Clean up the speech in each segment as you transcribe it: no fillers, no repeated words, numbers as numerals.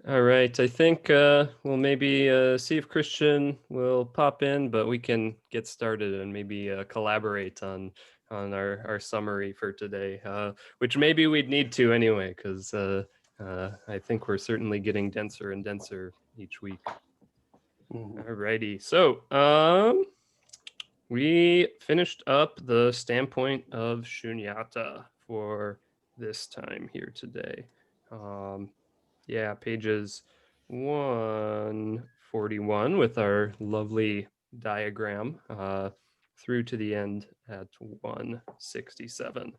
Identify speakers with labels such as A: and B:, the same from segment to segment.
A: All right. I think we'll maybe see if Christian will pop in, but we can get started and maybe collaborate on our summary for today, which maybe we'd need to anyway, because I think we're certainly getting denser and denser each week.
B: Mhm.
A: All righty. So we finished up the Standpoint of Śūnyatā for this time here today. Yeah, pages 141 with our lovely diagram through to the end at 167.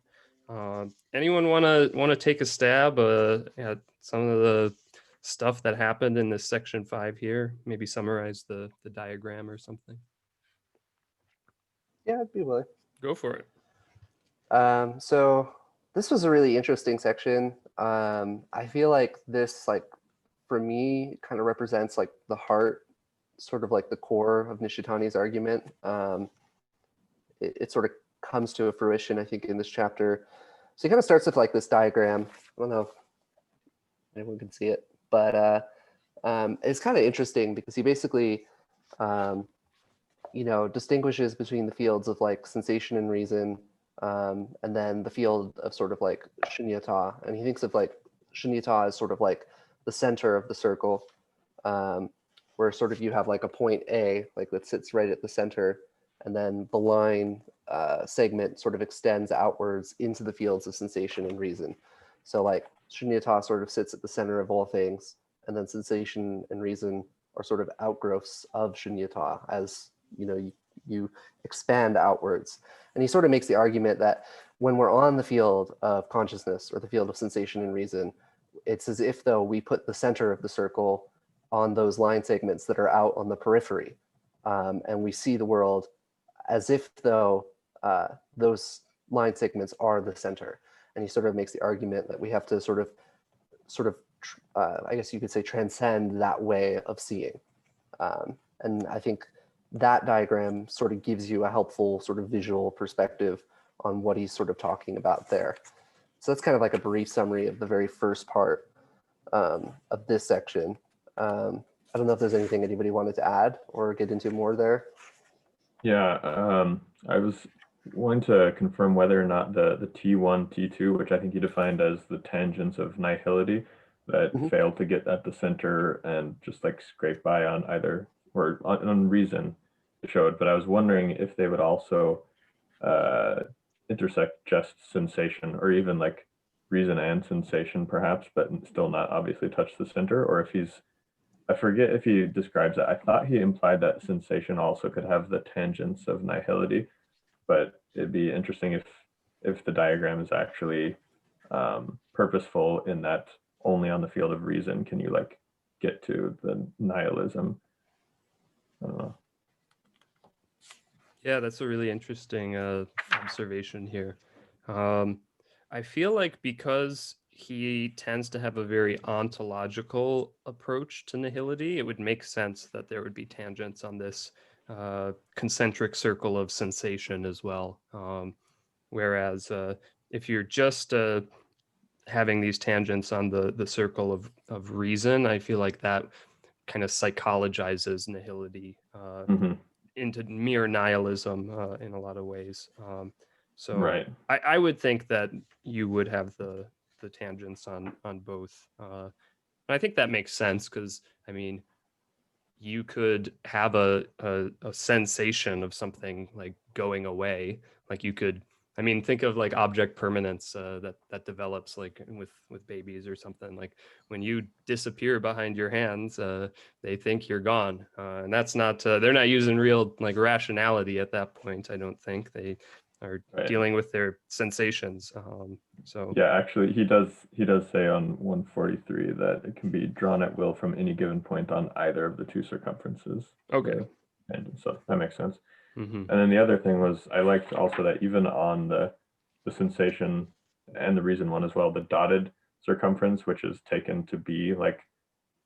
A: Anyone want to take a stab at some of the stuff that happened in this section 5 here? Maybe summarize the diagram or something.
B: Yeah, I'd be willing.
A: Go for it.
B: So this was a really interesting section. I feel like this, like, for me, kind of represents like the heart, sort of like the core of Nishitani's argument. It sort of comes to a fruition, I think, in this chapter. So he kind of starts with like this diagram. I don't know if anyone can see it, but it's kind of interesting because he basically, distinguishes between the fields of like sensation and reason, and then the field of sort of like Śūnyatā. And he thinks of like Śūnyatā as sort of like the center of the circle, where sort of you have like a point A, like that sits right at the center, and then the line segment sort of extends outwards into the fields of sensation and reason. So like Śūnyatā sort of sits at the center of all things, and then sensation and reason are sort of outgrowths of Śūnyatā as you expand outwards. And he sort of makes the argument that when we're on the field of consciousness or the field of sensation and reason, it's as if though we put the center of the circle on those line segments that are out on the periphery, and we see the world as if though those line segments are the center. And he sort of makes the argument that we have to sort of I guess you could say transcend that way of seeing. And I think that diagram sort of gives you a helpful sort of visual perspective on what he's sort of talking about there. So that's kind of like a brief summary of the very first part of this section. I don't know if there's anything anybody wanted to add or get into more there.
C: Yeah, I was wanting to confirm whether or not the T1, T2, which I think you defined as the tangents of nihility that fail to get at the center and just like scrape by on either or on reason showed, but I was wondering if they would also intersect just sensation or even like reason and sensation perhaps, but still not obviously touch the center, or if he's, I forget if he describes it. I thought he implied that sensation also could have the tangents of nihility, but it'd be interesting if the diagram is actually purposeful in that only on the field of reason can you like get to the nihilism. I don't know.
A: Yeah, that's a really interesting observation here. I feel like because he tends to have a very ontological approach to nihility, it would make sense that there would be tangents on this concentric circle of sensation as well. Whereas if you're just having these tangents on the circle of reason, I feel like that kind of psychologizes nihility into mere nihilism in a lot of ways. So
C: right.
A: I would think that you would have the tangents on both. I think that makes sense because I mean, you could have a sensation of something like going away. Like you could, I mean, think of like object permanence that develops like with babies or something. Like when you disappear behind your hands, they think you're gone, and that's not. They're not using real like rationality at that point. I don't think they are dealing with their sensations. So
C: yeah, actually, he does say on 143 that it can be drawn at will from any given point on either of the two circumferences.
A: Okay,
C: and so that makes sense.
A: Mm-hmm.
C: And then the other thing was I liked also that even on the sensation and the reason one as well, the dotted circumference, which is taken to be like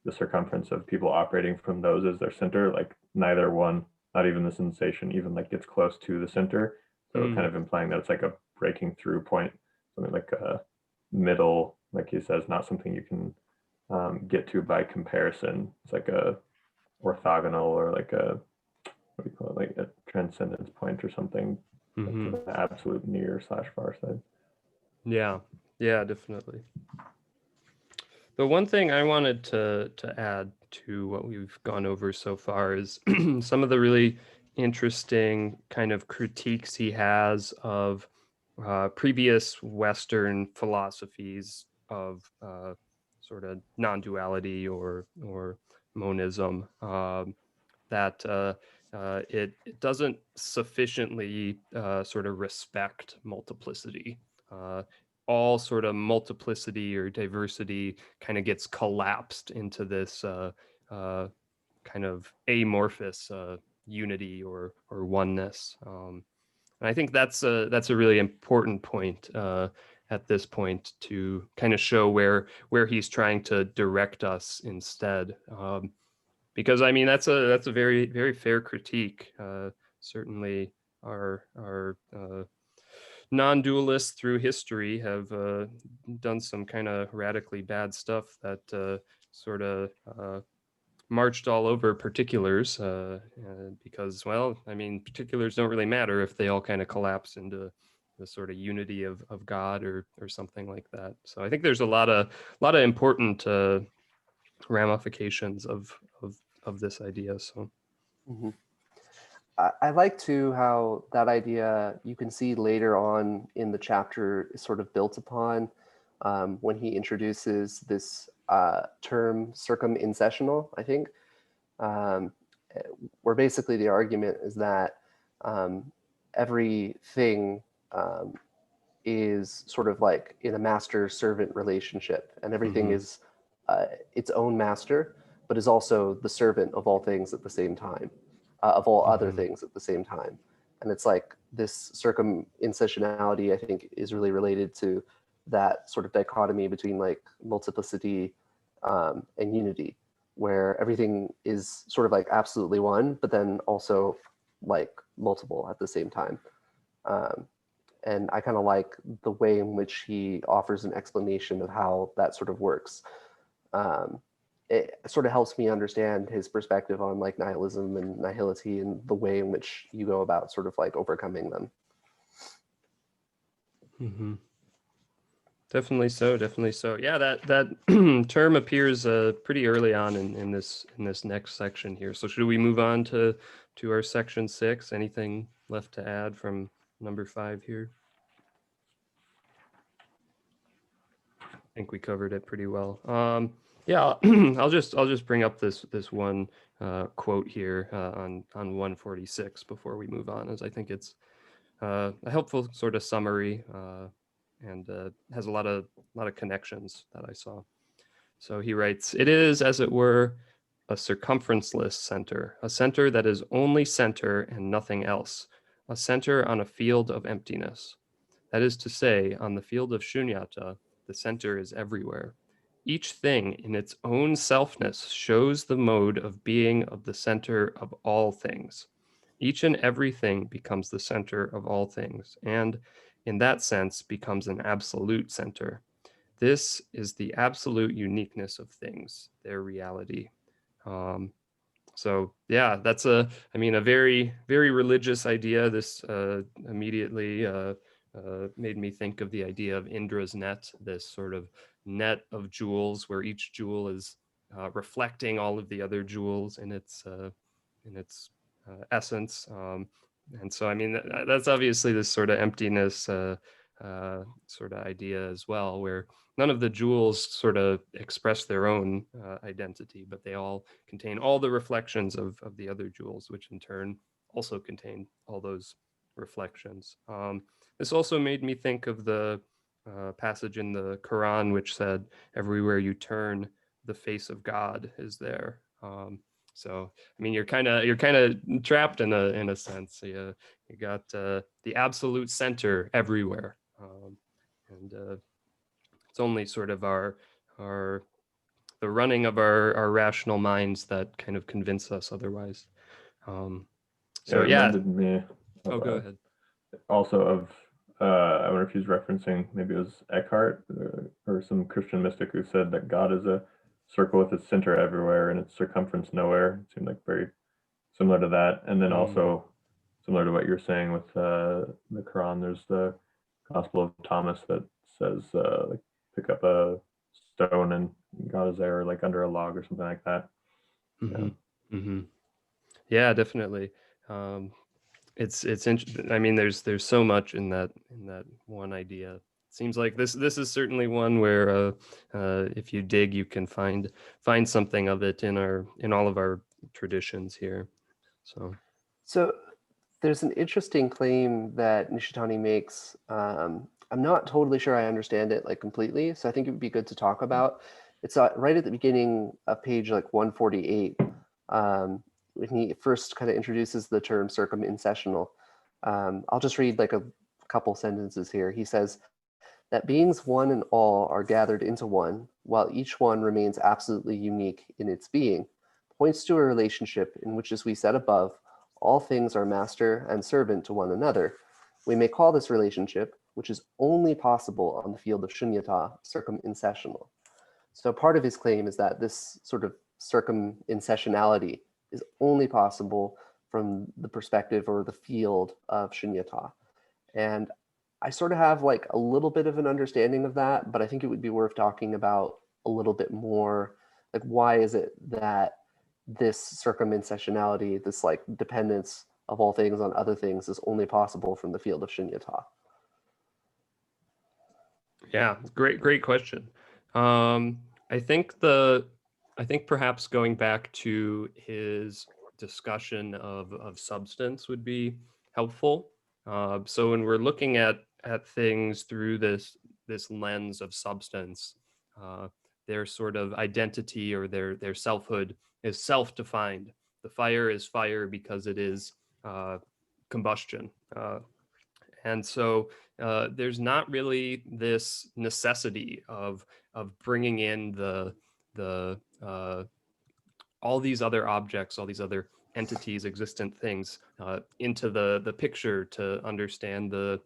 C: the circumference of people operating from those as their center, like neither one, not even the sensation, even like gets close to the center. So kind of implying that it's like a breaking through point, something like a middle, like he says, not something you can get to by comparison. It's like a orthogonal, or like a, what do you call it, like a transcendence point or something, like to the absolute near / far side.
A: Yeah, definitely. The one thing I wanted to add to what we've gone over so far is some of the really interesting kind of critiques he has of previous Western philosophies of sort of non-duality or monism. That it doesn't sufficiently sort of respect multiplicity. All sort of multiplicity or diversity kind of gets collapsed into this kind of amorphous unity or oneness. And I think that's a really important point at this point to kind of show where he's trying to direct us instead. Because I mean that's a very fair critique. Certainly, our non-dualists through history have done some kind of radically bad stuff that sort of marched all over particulars because, well, I mean, particulars don't really matter if they all kind of collapse into the sort of unity of God or something like that. So I think there's a lot of important ramifications of this idea. So
B: Mhm. I like too how that idea you can see later on in the chapter is sort of built upon when he introduces this term circumincessional, I think, um, where basically the argument is that everything is sort of like in a master-servant relationship, and everything is its own master, but is also the servant of all things at the same time, of all other things at the same time. And it's like this circumincessionality, I think, is really related to that sort of dichotomy between like multiplicity and unity, where everything is sort of like absolutely one, but then also like multiple at the same time. And I kind of like the way in which he offers an explanation of how that sort of works. It sort of helps me understand his perspective on like nihilism and nihility and the way in which you go about sort of like overcoming them.
A: Definitely so. Yeah, that term appears pretty early on in this next section here. So should we move on to our section 6? Anything left to add from number 5 here? I think we covered it pretty well. Yeah, I'll just bring up this one quote here on 146 before we move on, as I think it's a helpful sort of summary and has a lot of connections that I saw. So he writes, "It is, as it were, a circumferenceless center, a center that is only center and nothing else, a center on a field of emptiness. That is to say, on the field of Śūnyatā, the center is everywhere. Each thing in its own selfness shows the mode of being of the center of all things. Each and everything becomes the center of all things, and in that sense becomes an absolute center. This is the absolute uniqueness of things, their reality." So yeah, that's a very religious idea. This immediately made me think of the idea of Indra's net, this sort of net of jewels where each jewel is reflecting all of the other jewels in its essence. And so, I mean, that's obviously this sort of emptiness sort of idea as well, where none of the jewels sort of express their own identity, but they all contain all the reflections of the other jewels, which in turn also contain all those reflections. This also made me think of the passage in the Quran, which said, "Everywhere you turn, the face of God is there." So, I mean, you're kind of trapped in a sense. You got the absolute center everywhere, and it's only sort of the running of our rational minds that kind of convince us otherwise. So
C: it reminded me
A: of, go ahead.
C: Also of I wonder if he's referencing, maybe it was Eckhart or some Christian mystic who said that God is a circle with its center everywhere and its circumference nowhere. It seemed like very similar to that. And then also similar to what you're saying with the Quran, there's the Gospel of Thomas that says like pick up a stone and God is there, like under a log or something like that.
A: Yeah, definitely. It's interesting. I mean, there's so much in that one idea. It seems like this is certainly one where if you dig, you can find something of it in all of our traditions here.
B: So there's an interesting claim that Nishitani makes. I'm not totally sure I understand it like completely, so I think it would be good to talk about. It's right at the beginning of page like 148. When he first kind of introduces the term circumincessional. I'll just read like a couple sentences here. He says that beings one and all are gathered into one, while each one remains absolutely unique in its being, points to a relationship in which, as we said above, all things are master and servant to one another. We may call this relationship, which is only possible on the field of Śūnyatā, circumincessional. So part of his claim is that this sort of circumincessionality is only possible from the perspective or the field of Śūnyatā. And I sort of have like a little bit of an understanding of that, but I think it would be worth talking about a little bit more. Like, why is it that this circumincessionality, this like dependence of all things on other things, is only possible from the field of Śūnyatā?
A: Yeah, great question. I think perhaps going back to his discussion of substance would be helpful. So when we're looking at things through this lens of substance, their sort of identity or their selfhood is self-defined. The fire is fire because it is combustion. And so there's not really this necessity of bringing in the all these other objects, all these other entities, existent things into the picture to understand the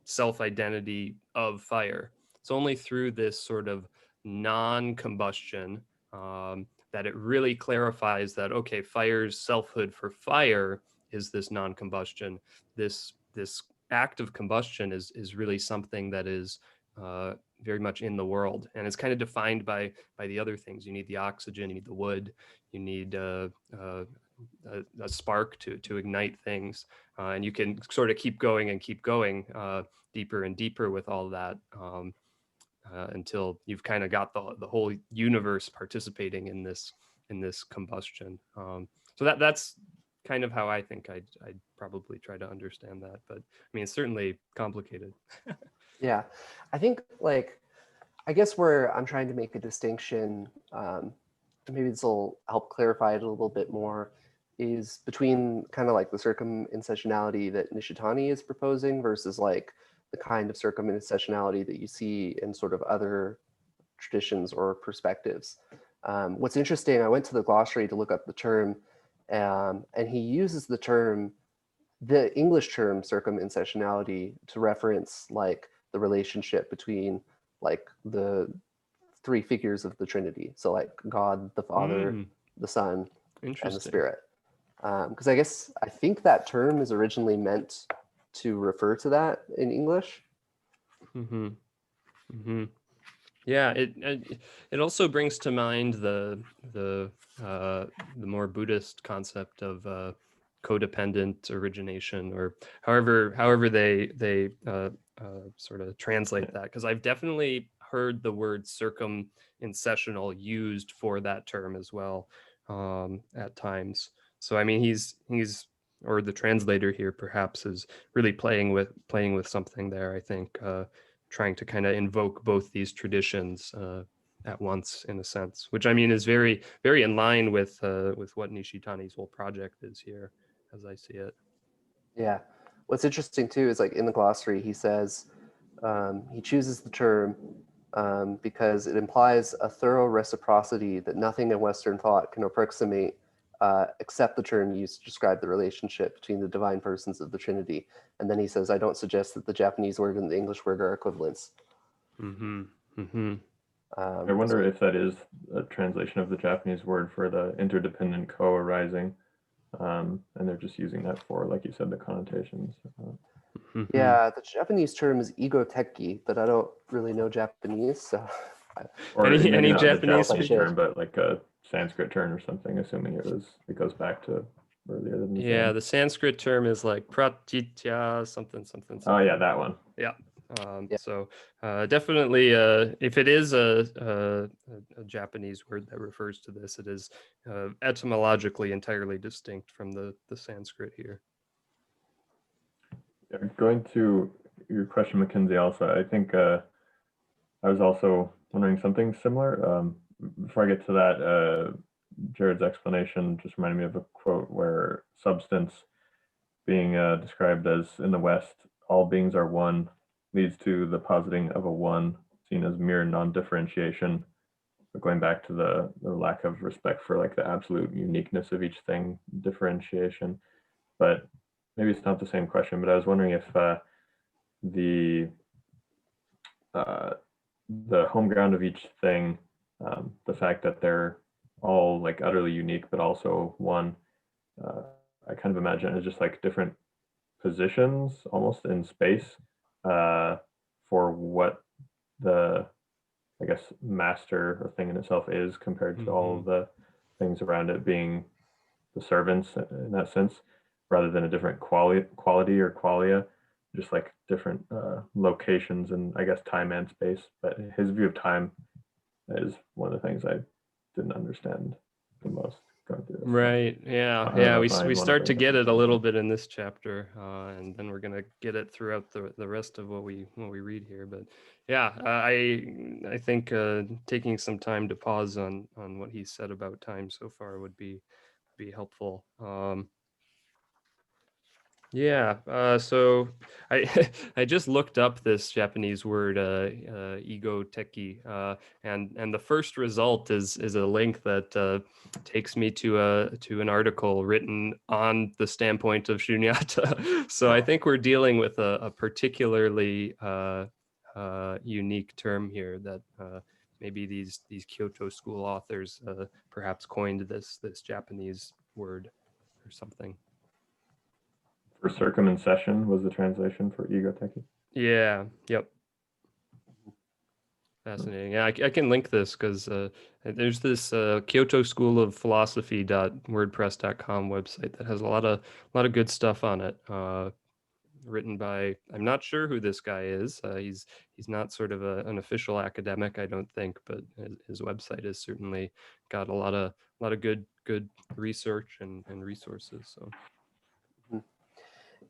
A: self-identity of fire. It's only through this sort of non-combustion that it really clarifies that, okay, fire's selfhood for fire is this non-combustion. This act of combustion is really something that is very much in the world, and it's kind of defined by the other things. You need the oxygen, you need the wood, you need a spark to ignite things, and you can sort of keep going and keep going deeper and deeper with all that until you've kind of got the whole universe participating in this combustion. So that's kind of how I think I'd probably try to understand that. But I mean, it's certainly complicated.
B: Yeah, I think like, I guess where I'm trying to make a distinction, maybe this will help clarify it a little bit more, is between kind of like the circumincessionality that Nishitani is proposing versus like the kind of circumincessionality that you see in sort of other traditions or perspectives. What's interesting, I went to the glossary to look up the term, and he uses the English term circumincessionality to reference like the relationship between like the three figures of the Trinity. So like God, the Father, the Son, and the Spirit. Because I think that term is originally meant to refer to that in English.
A: Yeah, it also brings to mind the more Buddhist concept of codependent origination, or however they sort of translate that. Because I've definitely heard the word circumincessional used for that term as well at times. So I mean, he's or the translator here perhaps is really playing with something there, I think. Trying to kind of invoke both these traditions at once, in a sense, which I mean is very in line with what Nishitani's whole project is here, as I see it.
B: Yeah, what's interesting too is like in the glossary he says he chooses the term because it implies a thorough reciprocity that nothing in Western thought can approximate except the term used to describe the relationship between the divine persons of the Trinity. And then he says, I don't suggest that the Japanese word and the English word are equivalents.
C: I wonder if that is a translation of the Japanese word for the interdependent co-arising, and they're just using that for, like you said, the connotations.
B: Yeah, the Japanese term is egoteki, but I don't really know Japanese, so.
C: Or
A: Any
C: maybe not
A: Japanese
C: the Japanese
B: speakers?
C: term, but like a Sanskrit term or something, assuming it goes back to earlier than the
A: Yeah,
C: Zen.
A: the Sanskrit term is like pratitya something something something.
C: Oh yeah, that one.
A: Yeah.
B: Yeah.
A: So definitely, if it is a Japanese word that refers to this, it is etymologically entirely distinct from the Sanskrit here.
C: Yeah, going to your question, Mackenzie, also, I think I was also wondering something similar. Before I get to that, Jared's explanation just reminded me of a quote where substance being described as in the West, all beings are one, leads to the positing of a one seen as mere non-differentiation. But going back to the lack of respect for like the absolute uniqueness of each thing, differentiation. But maybe it's not the same question, but I was wondering if the home ground of each thing, the fact that they're all like utterly unique, but also one, I kind of imagine as just like different positions almost in space for what the, I guess, master or thing in itself is compared to all of the things around it being the servants in that sense, rather than a different quality or qualia, just like different locations and I guess time and space. But his view of time is one of the things I didn't understand the most going through this.
A: Right. Yeah. We start to get it a little bit in this chapter, and then we're gonna get it throughout the rest of what we read here. But yeah, I think taking some time to pause on what he said about time so far would be helpful. Yeah, so I I just looked up this Japanese word ego teki, and the first result is a link that takes me to an article written on the Standpoint of Śūnyatā. So I think we're dealing with a particularly unique term here that maybe these Kyoto school authors perhaps coined this Japanese word or something.
C: For circumcision was the translation for egoteki.
A: Yeah. Yep. Fascinating. Yeah, I can link this because there's this Kyoto School of Philosophy.wordpress.com website that has a lot of good stuff on it. Written by, I'm not sure who this guy is. He's not sort of an official academic, I don't think, but his website has certainly got a lot of good research and resources. So.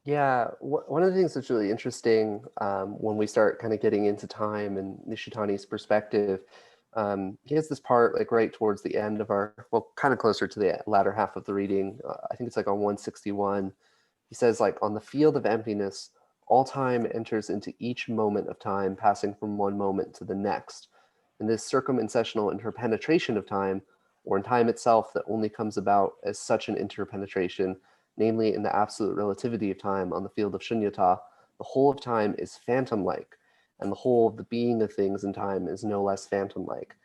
B: Yeah, one of the things that's really interesting when we start kind of getting into time and Nishitani's perspective, he has this part like right towards the end of kind of closer to the latter half of the reading. I think it's like on 161. He says like, on the field of emptiness, all time enters into each moment of time, passing from one moment to the next. And this circumincessional interpenetration of time, or in time itself that only comes about as such an interpenetration, namely in the absolute relativity of time on the field of Śūnyatā, the whole of time is phantom-like, and the whole of the being of things in time is no less phantom-like.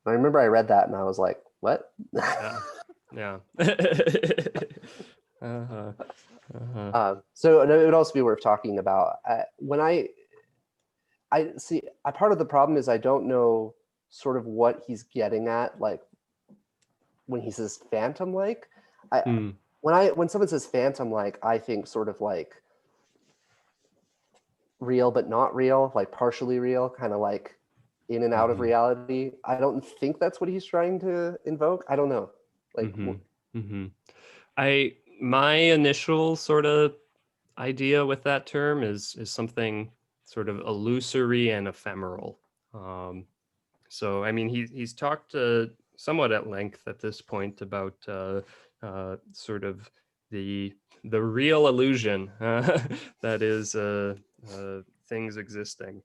B: And I remember I read that and I was like, what?
A: Yeah.
B: So it would also be worth talking about. When I see, part of the problem is I don't know sort of what he's getting at, like when he says phantom-like. When someone says phantom, like, I think sort of like real but not real, like partially real, kind of like in and out of reality. I don't think that's what he's trying to invoke. I don't know. Like,
A: my initial sort of idea with that term is something sort of illusory and ephemeral. So I mean, he's talked somewhat at length at this point about sort of the real illusion that is things existing,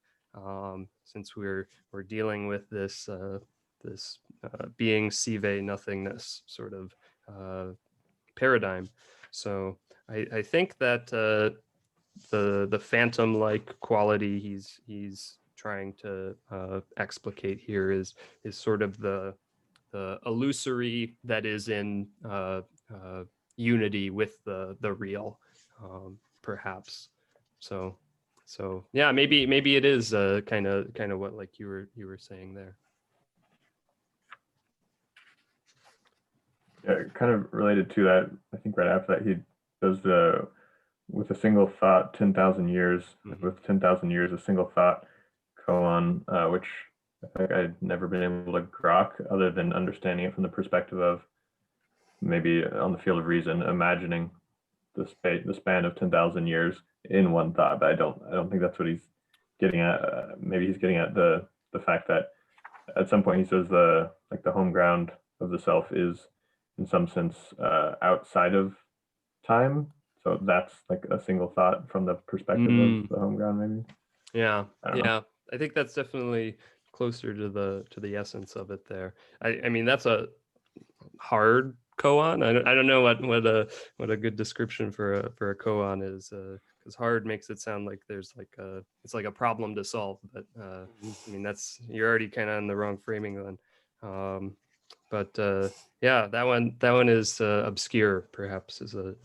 A: since we're dealing with this being sive nothingness sort of paradigm. So I think that the phantom-like quality he's trying to explicate here is sort of the illusory that is in unity with the real, perhaps. So yeah, maybe it is kind of what like you were saying there.
C: Yeah, kind of related to that, I think right after that he does the with a single thought 10,000 years, with 10,000 years a single thought koan, which I think I'd never been able to grok other than understanding it from the perspective of maybe on the field of reason, imagining the span of 10,000 years in one thought. But I don't think that's what he's getting at. Maybe he's getting at the fact that at some point he says the home ground of the self is in some sense outside of time. So that's like a single thought from the perspective of the home ground, maybe.
A: Yeah, I think that's definitely closer to the essence of it there. I mean, that's a hard koan. I don't know what a good description for a koan is, because hard makes it sound like there's like it's like a problem to solve, but I mean, you're already kind of in the wrong framing then. But yeah, that one is obscure, perhaps is a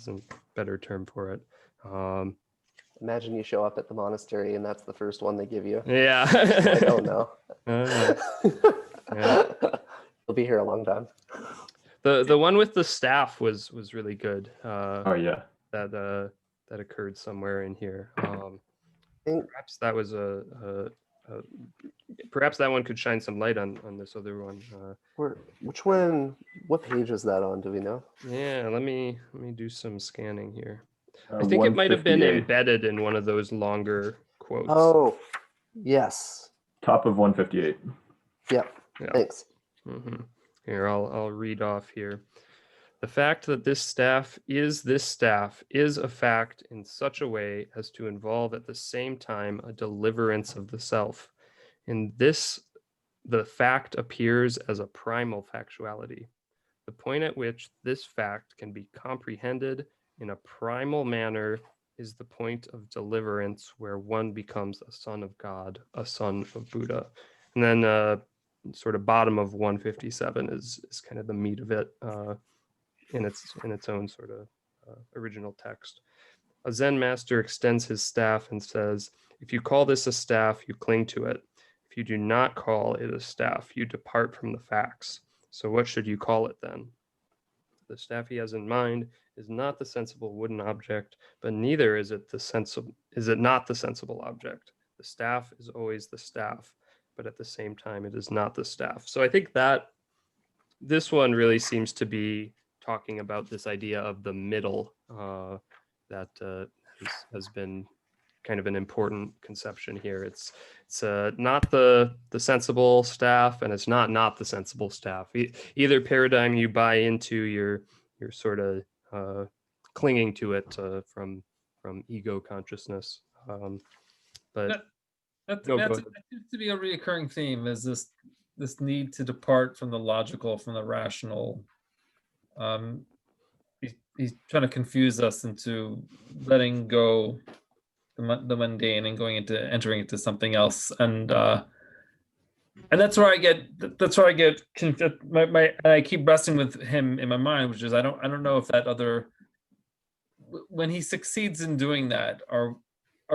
A: better term for it.
B: Imagine you show up at the monastery and that's the first one they give you.
A: Yeah.
B: Like, oh no.
A: Yeah.
B: You'll be here a long time.
A: The one with the staff was really good.
C: Oh yeah.
A: That occurred somewhere in here. Perhaps that was perhaps that one could shine some light on this other one.
B: Which one? What page is that on? Do we know?
A: Yeah, let me do some scanning here. I think it might have been embedded in one of those longer quotes.
B: Oh, yes.
C: Top of 158.
B: Yep.
A: Yeah.
B: Thanks.
A: Mm-hmm. Here, I'll read off here. The fact that this staff is a fact in such a way as to involve at the same time a deliverance of the self. In this, the fact appears as a primal factuality. The point at which this fact can be comprehended in a primal manner is the point of deliverance, where one becomes a son of God, a son of Buddha. And then sort of bottom of 157 is kind of the meat of it in its own sort of original text. A Zen master extends his staff and says, if you call this a staff, you cling to it. If you do not call it a staff, you depart from the facts. So what should you call it then? The staff he has in mind is not the sensible wooden object, but neither is it not the sensible object. The staff is always the staff, but at the same time, it is not the staff. So I think that this one really seems to be talking about this idea of the middle that has been kind of an important conception here. It's not the sensible staff, and it's not the sensible staff. Either paradigm you buy into, you're sort of clinging to it from ego consciousness. But
D: that seems to be a recurring theme, is this need to depart from the logical, from the rational. He's trying to confuse us into letting go the mundane and entering into something else, and that's where I get I keep wrestling with him in my mind, which is I don't know if that other, when he succeeds in doing that, are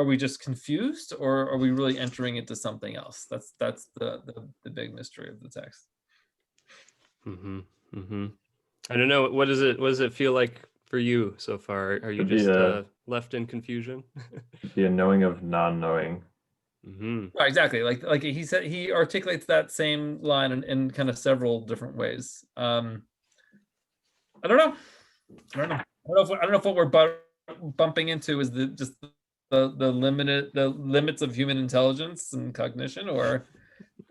D: we just confused, or are we really entering into something else? That's the big mystery of the text.
A: I don't know. What does it feel like for you so far? Are you just left in confusion?
C: The knowing of non-knowing.
D: Right, exactly. Like he said, he articulates that same line in kind of several different ways. I don't know. I don't know if what we're bumping into is the limits of human intelligence and cognition, or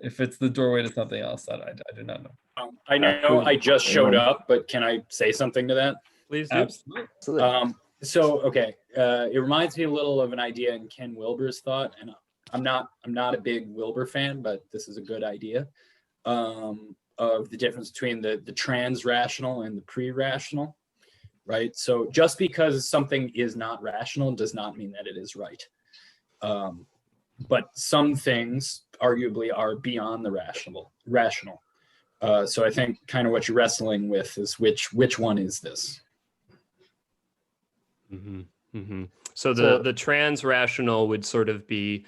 D: if it's the doorway to something else that I do not know.
E: I know I just showed up, but can I say something to that?
A: Please do.
D: Absolutely.
E: Okay, it reminds me a little of an idea in Ken Wilber's thought, and I'm not a big Wilber fan, but this is a good idea of the difference between the trans-rational and the pre-rational, right? So just because something is not rational does not mean that it is right. but some things arguably are beyond the rational. So I think kind of what you're wrestling with is which one is this?
A: So the trans-rational would sort of be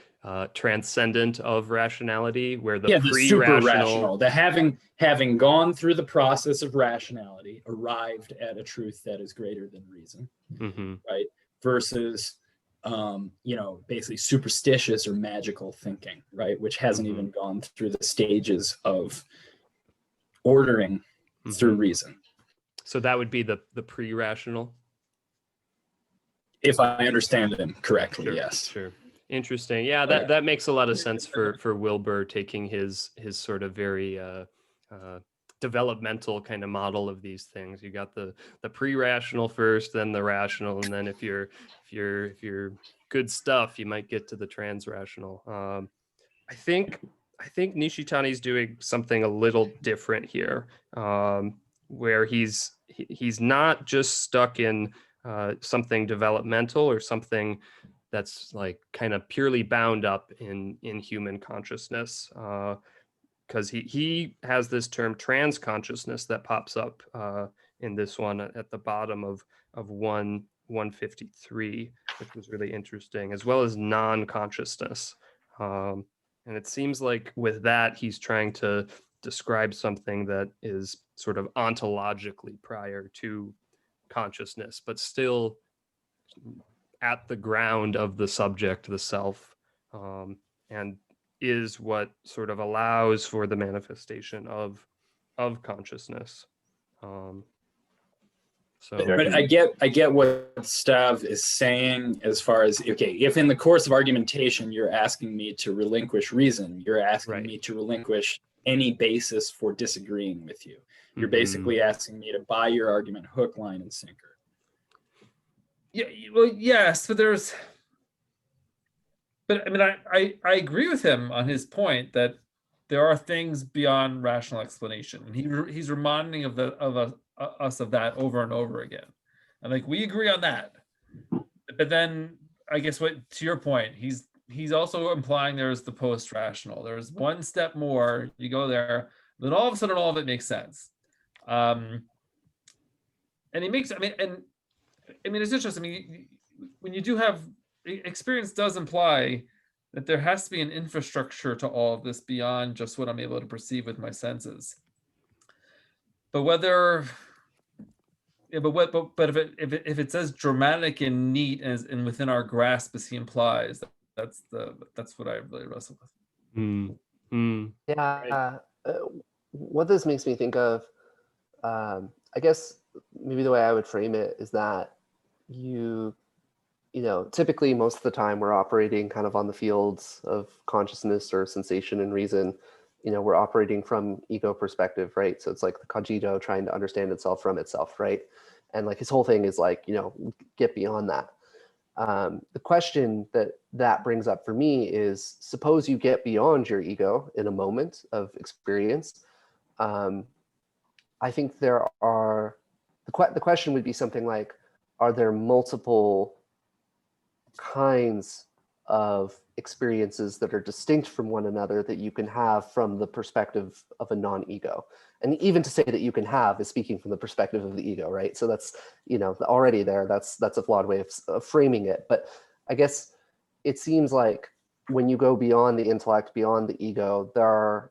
A: transcendent of rationality, where the
E: the super
A: pre-rational,
E: rational, the having gone through the process of rationality, arrived at a truth that is greater than reason, right? Versus, basically superstitious or magical thinking, right? Which hasn't even gone through the stages of ordering through reason.
A: So that would be the pre-rational.
E: If I understand him correctly,
A: Sure,
E: yes.
A: Sure. Interesting. Yeah, that makes a lot of sense for Wilbur, taking his sort of very developmental kind of model of these things. You got the pre-rational first, then the rational, and then if you're good stuff, you might get to the trans-rational. I think Nishitani's doing something a little different here, where he's not just stuck in something developmental or something that's like kind of purely bound up in human consciousness, because he has this term trans consciousness that pops up in this one at the bottom of 153, which was really interesting, as well as non-consciousness. And it seems like with that, he's trying to describe something that is sort of ontologically prior to consciousness, but still at the ground of the subject, the self, and is what sort of allows for the manifestation of consciousness.
E: But I get what Stav is saying, as far as, okay, if in the course of argumentation you're asking me to relinquish reason, you're asking me to relinquish any basis for disagreeing with you. You're basically asking me to buy your argument hook, line, and sinker.
D: Yeah, well, yes, but I mean, I agree with him on his point that there are things beyond rational explanation, and he's reminding of us of that over and over again, and like we agree on that. But then I guess to your point, he's also implying there's the post-rational. There's one step more. You go there, then all of a sudden all of it makes sense. And he makes. I mean, it's interesting. I mean, when you do have experience, does imply that there has to be an infrastructure to all of this beyond just what I'm able to perceive with my senses. But whether, but if it says dramatic and neat and within our grasp as he implies, that's what I really wrestle with.
B: Yeah. What this makes me think of, I guess maybe the way I would frame it is that typically most of the time we're operating kind of on the fields of consciousness or sensation and reason. We're operating from ego perspective, right? So it's like the cogito trying to understand itself from itself, right? And like his whole thing is like, get beyond that. The question that brings up for me is, suppose you get beyond your ego in a moment of experience. I think the question would be something like, are there multiple kinds of experiences that are distinct from one another that you can have from the perspective of a non-ego? And even to say that you can have is speaking from the perspective of the ego, right? So that's, already there, that's a flawed way of framing it. But I guess it seems like when you go beyond the intellect, beyond the ego, there are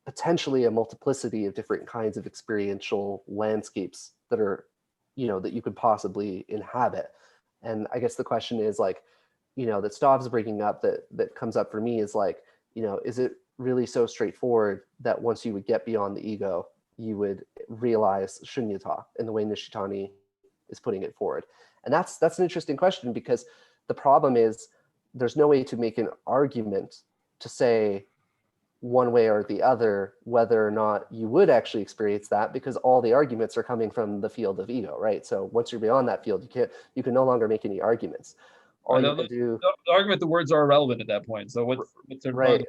B: potentially a multiplicity of different kinds of experiential landscapes that are, that you could possibly inhabit. And I guess the question is like, that Stav's bringing up that comes up for me is like, is it really so straightforward that once you would get beyond the ego, you would realize Śūnyatā in the way Nishitani is putting it forward? And that's an interesting question, because the problem is there's no way to make an argument to say one way or the other whether or not you would actually experience that, because all the arguments are coming from the field of ego, right? So once you're beyond that field, you can no longer make any arguments.
D: The argument, the words are irrelevant at that point. So what's
B: right?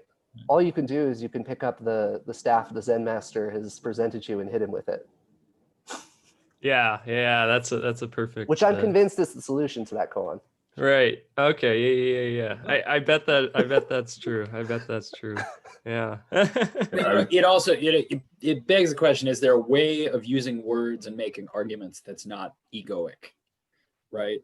B: All you can do is you can pick up the staff the Zen master has presented you and hit him with it.
A: Yeah, that's a perfect.
B: Which I'm convinced is the solution to that koan.
A: Right. Okay. Yeah. I bet that's true. I bet that's true. Yeah.
E: It also it begs the question: is there a way of using words and making arguments that's not egoic, right?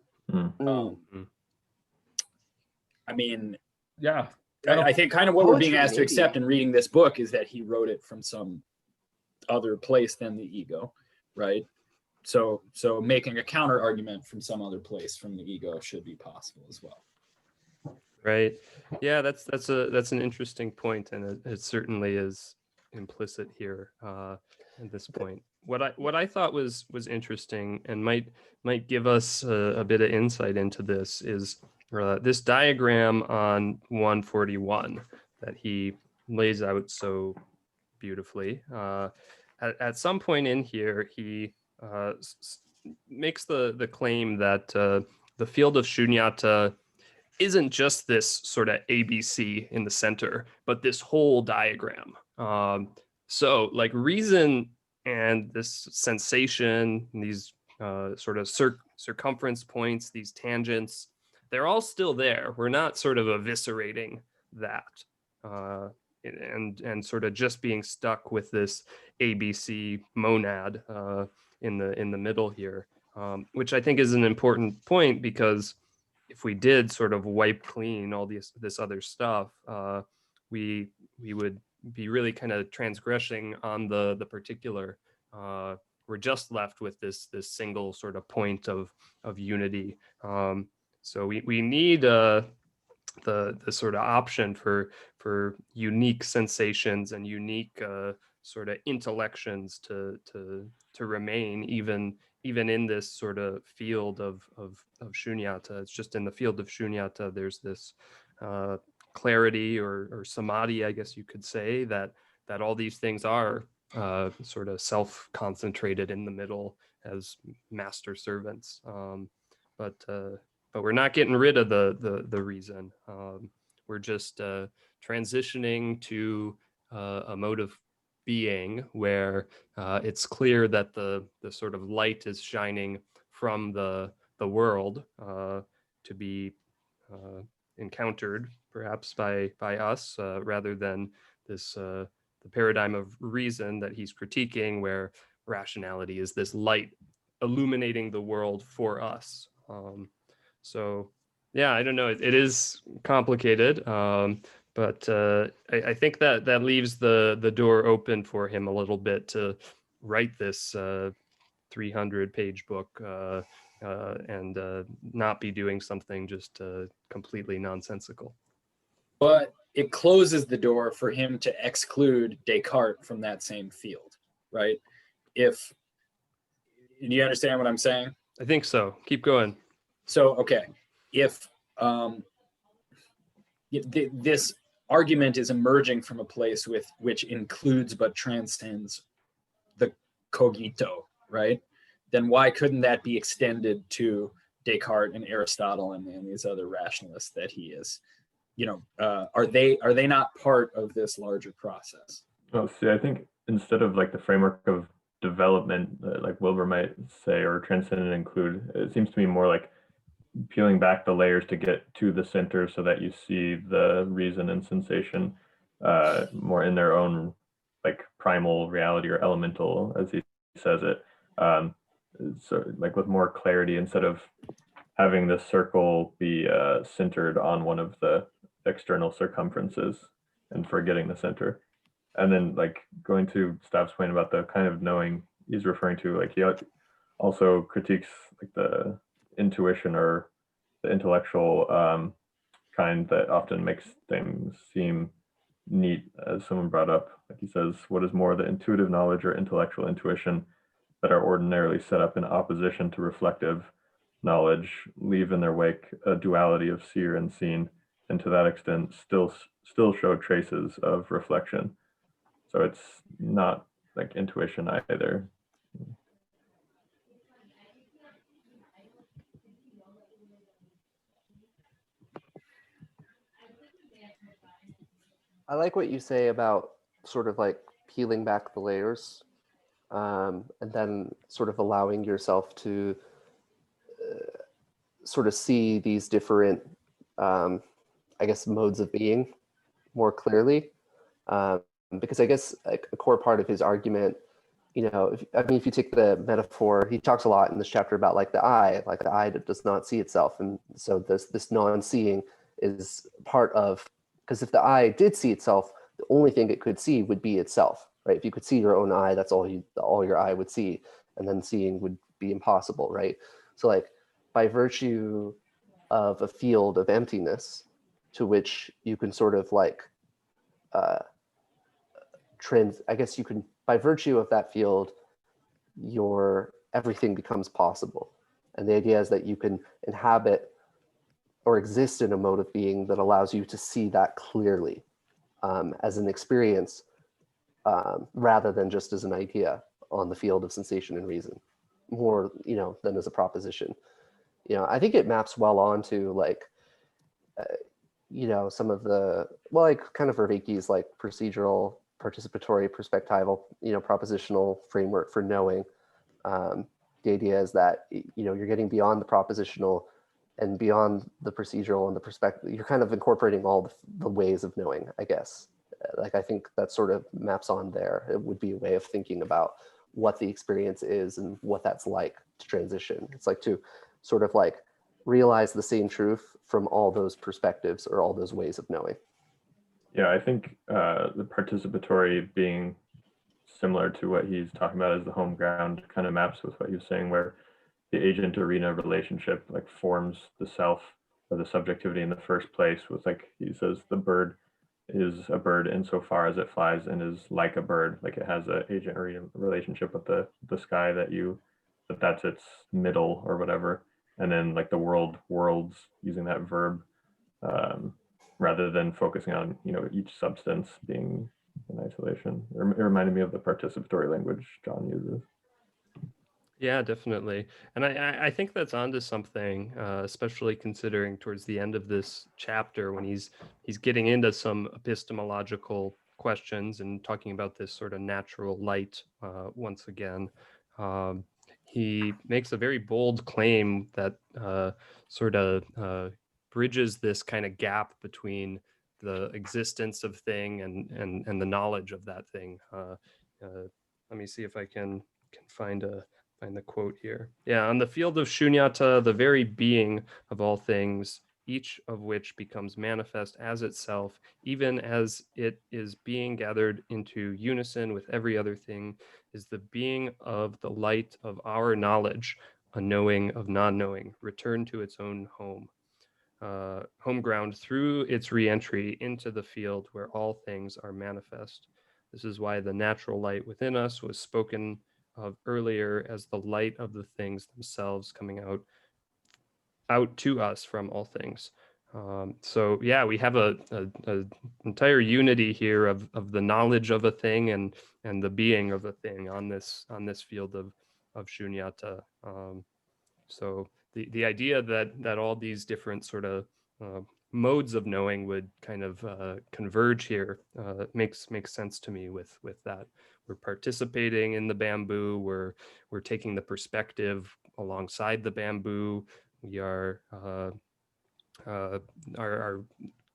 E: I mean,
D: Yeah.
E: I think kind of what we're being
B: Poetry,
E: asked to
B: maybe.
E: accept in reading this book is that he wrote it from some other place than the ego, right? So making a counter argument from some other place from the ego should be possible as well.
A: Right. Yeah, that's an interesting point, and it certainly is implicit here at this point. What I thought was interesting and might give us a bit of insight into this is this diagram on 141 that he lays out so beautifully. At some point in here, he makes the claim that the field of Śūnyatā isn't just this sort of ABC in the center, but this whole diagram. So like reason and this sensation, and these sort of circumference points, these tangents, they're all still there. We're not sort of eviscerating that and sort of just being stuck with this ABC monad in the middle here, which I think is an important point, because if we did sort of wipe clean all this other stuff, we would be really kind of transgressing on the particular. We're just left with this single sort of point of unity. So we need the sort of option for unique sensations and unique sort of intellections to remain even in this sort of field of Śūnyatā. It's just in the field of Śūnyatā, there's this clarity or samadhi, I guess you could say, that all these things are sort of self-concentrated in the middle as master servants. But we're not getting rid of the reason. We're just transitioning to a mode of being where it's clear that the sort of light is shining from the world to be encountered perhaps by us rather than this the paradigm of reason that he's critiquing, where rationality is this light illuminating the world for us. So yeah, I don't know, it is complicated, but I think that leaves the door open for him a little bit to write this 300-page book and not be doing something just completely nonsensical.
E: But it closes the door for him to exclude Descartes from that same field, right? Do you understand what I'm saying?
A: I think so. Keep going.
E: So, okay, if this argument is emerging from a place which includes but transcends the cogito, right? Then why couldn't that be extended to Descartes and Aristotle and these other rationalists that he is? Are they not part of this larger process?
C: Oh, see, I think instead of like the framework of development, like Wilbur might say, or transcend and include, it seems to me more like peeling back the layers to get to the center so that you see the reason and sensation more in their own like primal reality or elemental, as he says it. So like with more clarity, instead of having the circle be centered on one of the external circumferences and forgetting the center. And then like going to Stav's point about the kind of knowing he's referring to, like he also critiques like the intuition or the intellectual kind that often makes things seem neat, as someone brought up. Like he says, what is more, the intuitive knowledge or intellectual intuition that are ordinarily set up in opposition to reflective knowledge leave in their wake a duality of seer and seen, and to that extent still show traces of reflection. So it's not like intuition either.
B: I like what you say about sort of like peeling back the layers, and then sort of allowing yourself to sort of see these different, I guess, modes of being more clearly. Because I guess like a core part of his argument, if you take the metaphor, he talks a lot in this chapter about like the eye that does not see itself. And so this non-seeing is part of, because if the eye did see itself, the only thing it could see would be itself, right? If you could see your own eye, that's all your eye would see, and then seeing would be impossible, right? So like by virtue of a field of emptiness to which you can sort of like I guess you can, by virtue of that field, everything becomes possible. And the idea is that you can inhabit or exist in a mode of being that allows you to see that clearly as an experience rather than just as an idea on the field of sensation and reason, more than as a proposition. I think it maps well onto like some of the, well, like kind of Vervaeke's like procedural, participatory, perspectival, propositional framework for knowing. The idea is that you're getting beyond the propositional and beyond the procedural and the perspective. You're kind of incorporating all the ways of knowing, I guess. Like I think that sort of maps on there. It would be a way of thinking about what the experience is and what that's like to transition. It's like to sort of like realize the same truth from all those perspectives or all those ways of knowing.
C: Yeah, I think the participatory being similar to what he's talking about as the home ground kind of maps with what he was saying, where the agent arena relationship like forms the self or the subjectivity in the first place. With like he says, the bird is a bird insofar as it flies and is like a bird, like it has an agent arena relationship with the sky that's its middle or whatever. And then like the worlds using that verb rather than focusing on each substance being in isolation. It reminded me of the participatory language John uses.
A: Yeah, definitely. And I think that's onto something, especially considering towards the end of this chapter when he's getting into some epistemological questions and talking about this sort of natural light once again. He makes a very bold claim that sort of bridges this kind of gap between the existence of thing and the knowledge of that thing. Let me see if I can find the quote here. Yeah, on the field of Śūnyatā, the very being of all things, each of which becomes manifest as itself, even as it is being gathered into unison with every other thing, is the being of the light of our knowledge, a knowing of non-knowing, returned to its own home ground through its re-entry into the field where all things are manifest. This is why the natural light within us was spoken of earlier as the light of the things themselves coming out to us from all things. So yeah, we have a entire unity here of the knowledge of a thing and the being of a thing on this field of Śūnyatā. So the idea that all these different sort of modes of knowing would kind of converge here makes sense to me with that. We're participating in the bamboo. We're taking the perspective alongside the bamboo. We are our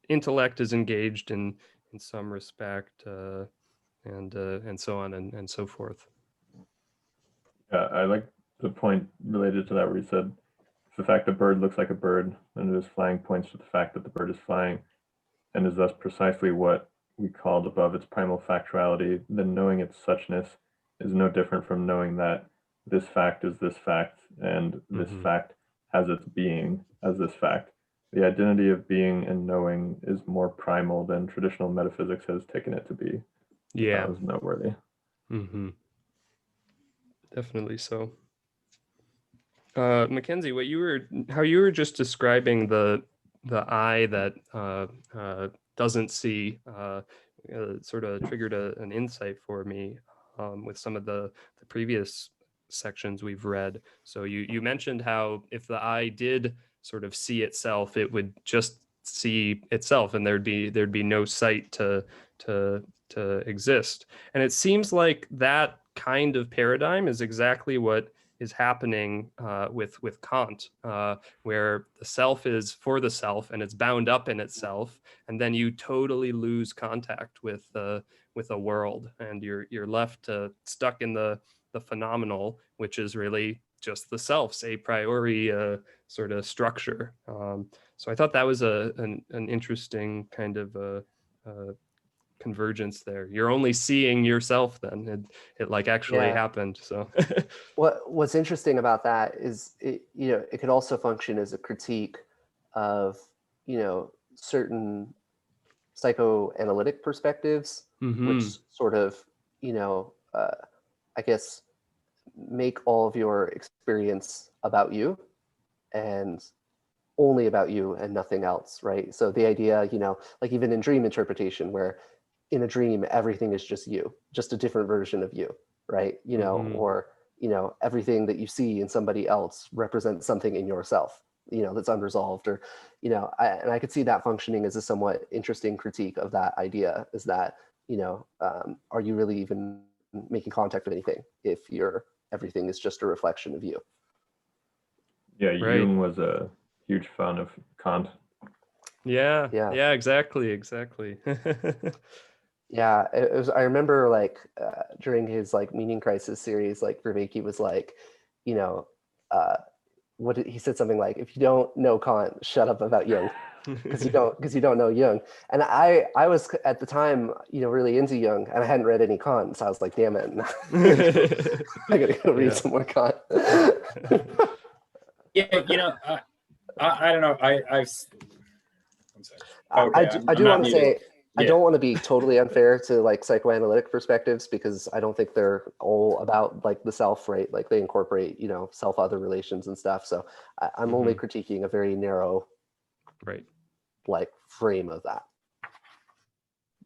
A: intellect is engaged in some respect, and so on and so forth.
C: Yeah, I like the point related to that where he said, the fact the bird looks like a bird and it is flying points to the fact that the bird is flying and is thus precisely what we called above its primal factuality, then knowing its suchness is no different from knowing that this fact is this fact and this fact has its being as this fact. The identity of being and knowing is more primal than traditional metaphysics has taken it to be.
A: Yeah.
C: That was noteworthy.
A: Definitely so. Mackenzie, how you were just describing the eye that doesn't see sort of triggered an insight for me with some of the previous sections we've read. So you mentioned how if the eye did sort of see itself, it would just see itself, and there'd be no sight to exist. And it seems like that kind of paradigm is exactly what happening with Kant, where the self is for the self and it's bound up in itself, and then you totally lose contact with a world, and you're left stuck in the phenomenal, which is really just the self's a priori sort of structure. So I thought that was an interesting kind of convergence there. You're only seeing yourself then. It like actually happened. So
B: what's interesting about that is it could also function as a critique of certain psychoanalytic perspectives, which sort of I guess make all of your experience about you and only about you and nothing else, right? So the idea, like even in dream interpretation, where in a dream everything is just you, just a different version of you, right? Or everything that you see in somebody else represents something in yourself, that's unresolved, or and I could see that functioning as a somewhat interesting critique of that idea, is that are you really even making contact with anything if everything is just a reflection of you?
C: Yeah,
A: Right.
C: Jung was a huge fan of Kant.
A: Yeah, exactly.
B: Yeah, it was. I remember like during his like Meaning Crisis series, like Vervaeke was like, he said something like, "If you don't know Kant, shut up about Jung, because you don't know Jung." And I was at the time, really into Jung, and I hadn't read any Kant, so I was like, "Damn it, I gotta go read some more Kant."
E: Yeah, I don't know. I'm sorry.
B: I do want to say, I don't want to be totally unfair to like psychoanalytic perspectives, because I don't think they're all about like the self, right? Like they incorporate, self-other relations and stuff. So I'm only critiquing a very narrow,
A: right,
B: like frame of that.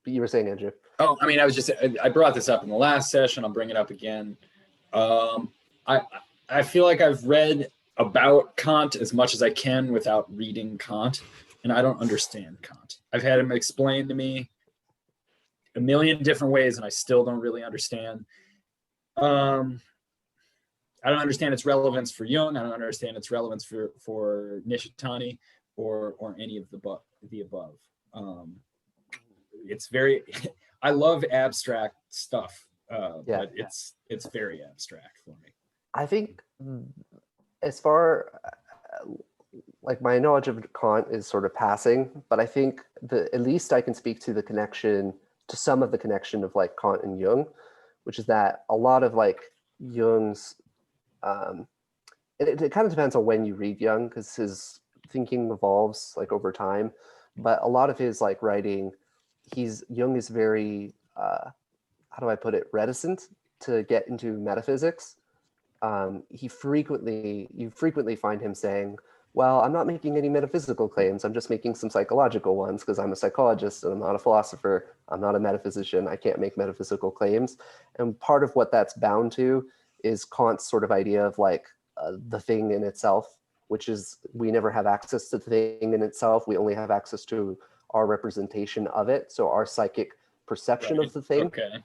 B: But you were saying, Andrew?
E: Oh, I mean, I brought this up in the last session. I'll bring it up again. I feel like I've read about Kant as much as I can without reading Kant, and I don't understand Kant. I've had him explained to me a million different ways, and I still don't really understand. I don't understand its relevance for Jung. I don't understand its relevance for Nishitani or any of the above. It's very. I love abstract stuff, but it's very abstract for me.
B: I think as far like my knowledge of Kant is sort of passing, but I think at least I can speak to some of the connection of like Kant and Jung, which is that a lot of like Jung's, it kind of depends on when you read Jung, because his thinking evolves like over time, but a lot of his like writing, Jung is very, how do I put it, reticent to get into metaphysics. You frequently find him saying, well, I'm not making any metaphysical claims. I'm just making some psychological ones because I'm a psychologist and I'm not a philosopher. I'm not a metaphysician. I can't make metaphysical claims. And part of what that's bound to is Kant's sort of idea of like the thing in itself, which is we never have access to the thing in itself. We only have access to our representation of it. So our psychic perception of the thing.
E: Okay.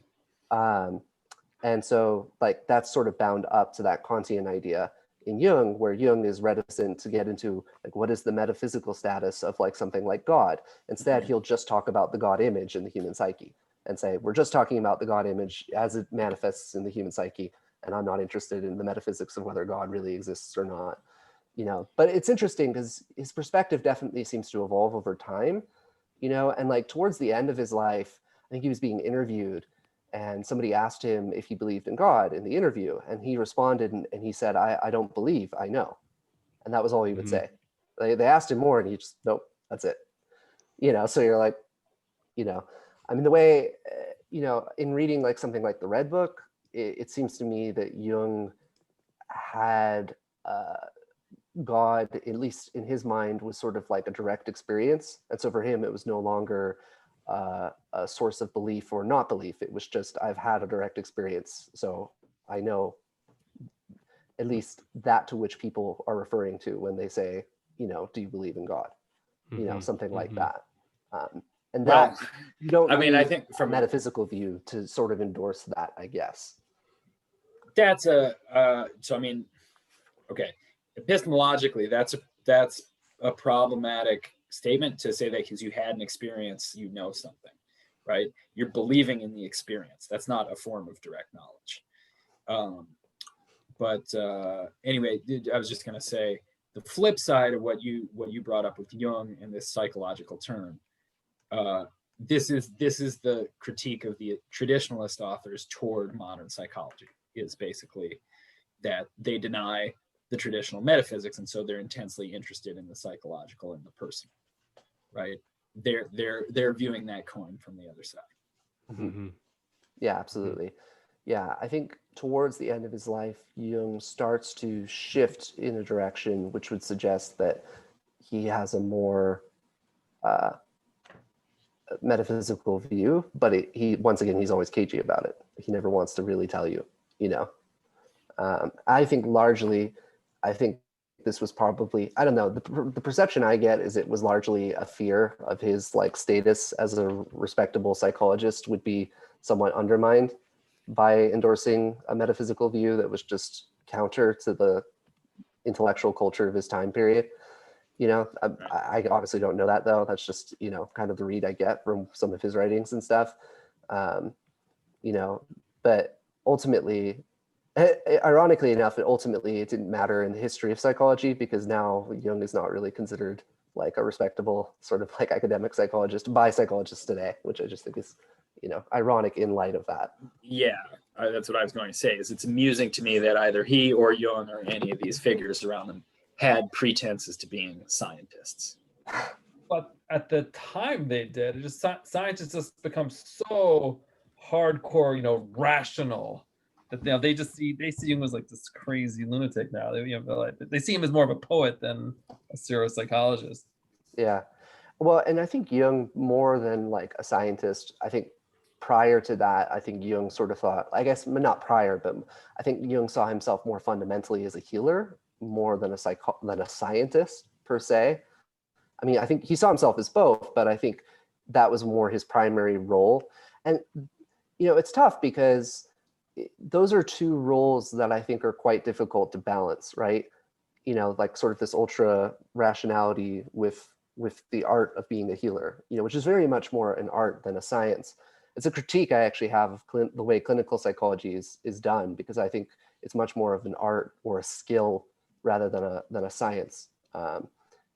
B: And so like that's sort of bound up to that Kantian idea in Jung, where Jung is reticent to get into like what is the metaphysical status of like something like God. Instead, he'll just talk about the God image in the human psyche and say, we're just talking about the God image as it manifests in the human psyche, and I'm not interested in the metaphysics of whether God really exists or not. But it's interesting because his perspective definitely seems to evolve over time, and like towards the end of his life, I think he was being interviewed, and somebody asked him if he believed in God in the interview, and he responded and he said, I don't believe, I know. And that was all he would say. They asked him more and he just, nope, that's it. So you're like, I mean, the way, in reading like something like the Red Book, it seems to me that Jung had God, at least in his mind, was sort of like a direct experience. And so for him, it was no longer a source of belief or not belief. It was just, I've had a direct experience, so I know at least that to which people are referring to when they say, do you believe in God? Something like that. And that you don't need
E: I think from
B: a metaphysical view to sort of endorse that, I guess.
E: That's so I mean, Okay, epistemologically, that's a problematic statement to say that because you had an experience, you know something, right? You're believing in the experience. That's not a form of direct knowledge. Anyway, I was just going to say the flip side of what you brought up with Jung and this psychological term. This is the critique of the traditionalist authors toward modern psychology, is basically that they deny the traditional metaphysics, and so they're intensely interested in the psychological and the personal, right? They're viewing that coin from the other side.
A: Mm-hmm.
B: Yeah, absolutely. Yeah, I think towards the end of his life, Jung starts to shift in a direction which would suggest that he has a more metaphysical view, but he once again, he's always cagey about it. He never wants to really tell you, you know. I think largely, I think this was probably, I don't know, the perception I get is it was largely a fear of his like status as a respectable psychologist would be somewhat undermined by endorsing a metaphysical view that was just counter to the intellectual culture of his time period. You know, I obviously don't know that though. That's just, you know, kind of the read I get from some of his writings and stuff. You know, but ultimately, ironically enough, it didn't matter in the history of psychology because now Jung is not really considered like a respectable sort of like academic psychologist by psychologists today, which I just think is, you know, ironic in light of that.
E: Yeah, that's what I was going to say. Is it's amusing to me that either he or Jung or any of these figures around them had pretenses to being scientists.
D: But at the time they did, it just scientists just become so hardcore, you know, rational that you know they see him as like this crazy lunatic now. They see him as more of a poet than a serious psychologist.
B: Yeah, well, and I think Jung more than like a scientist. I think prior to that, I think Jung sort of thought, I guess not prior, but I think Jung saw himself more fundamentally as a healer more than a scientist per se. I mean, I think he saw himself as both, but I think that was more his primary role. And, you know, it's tough because those are two roles that I think are quite difficult to balance, right? You know, like sort of this ultra rationality with the art of being a healer, you know, which is very much more an art than a science. It's a critique I actually have of the way clinical psychology is done, because I think it's much more of an art or a skill rather than a science.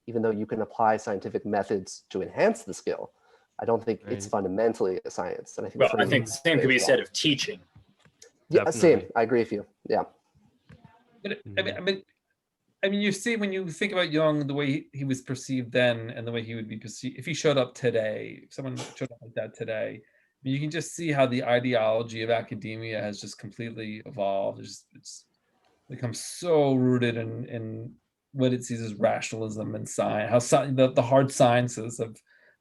B: Even though you can apply scientific methods to enhance the skill, I don't think it's fundamentally a science. And I think
E: well, I think the same could be said of teaching.
B: Yeah, same. I agree with you. Yeah.
D: But I mean, you see when you think about Jung, the way he was perceived then, and the way he would be perceived if he showed up today. If someone showed up like that today, I mean, you can just see how the ideology of academia has just completely evolved. It's become so rooted in what it sees as rationalism and science, how the hard sciences of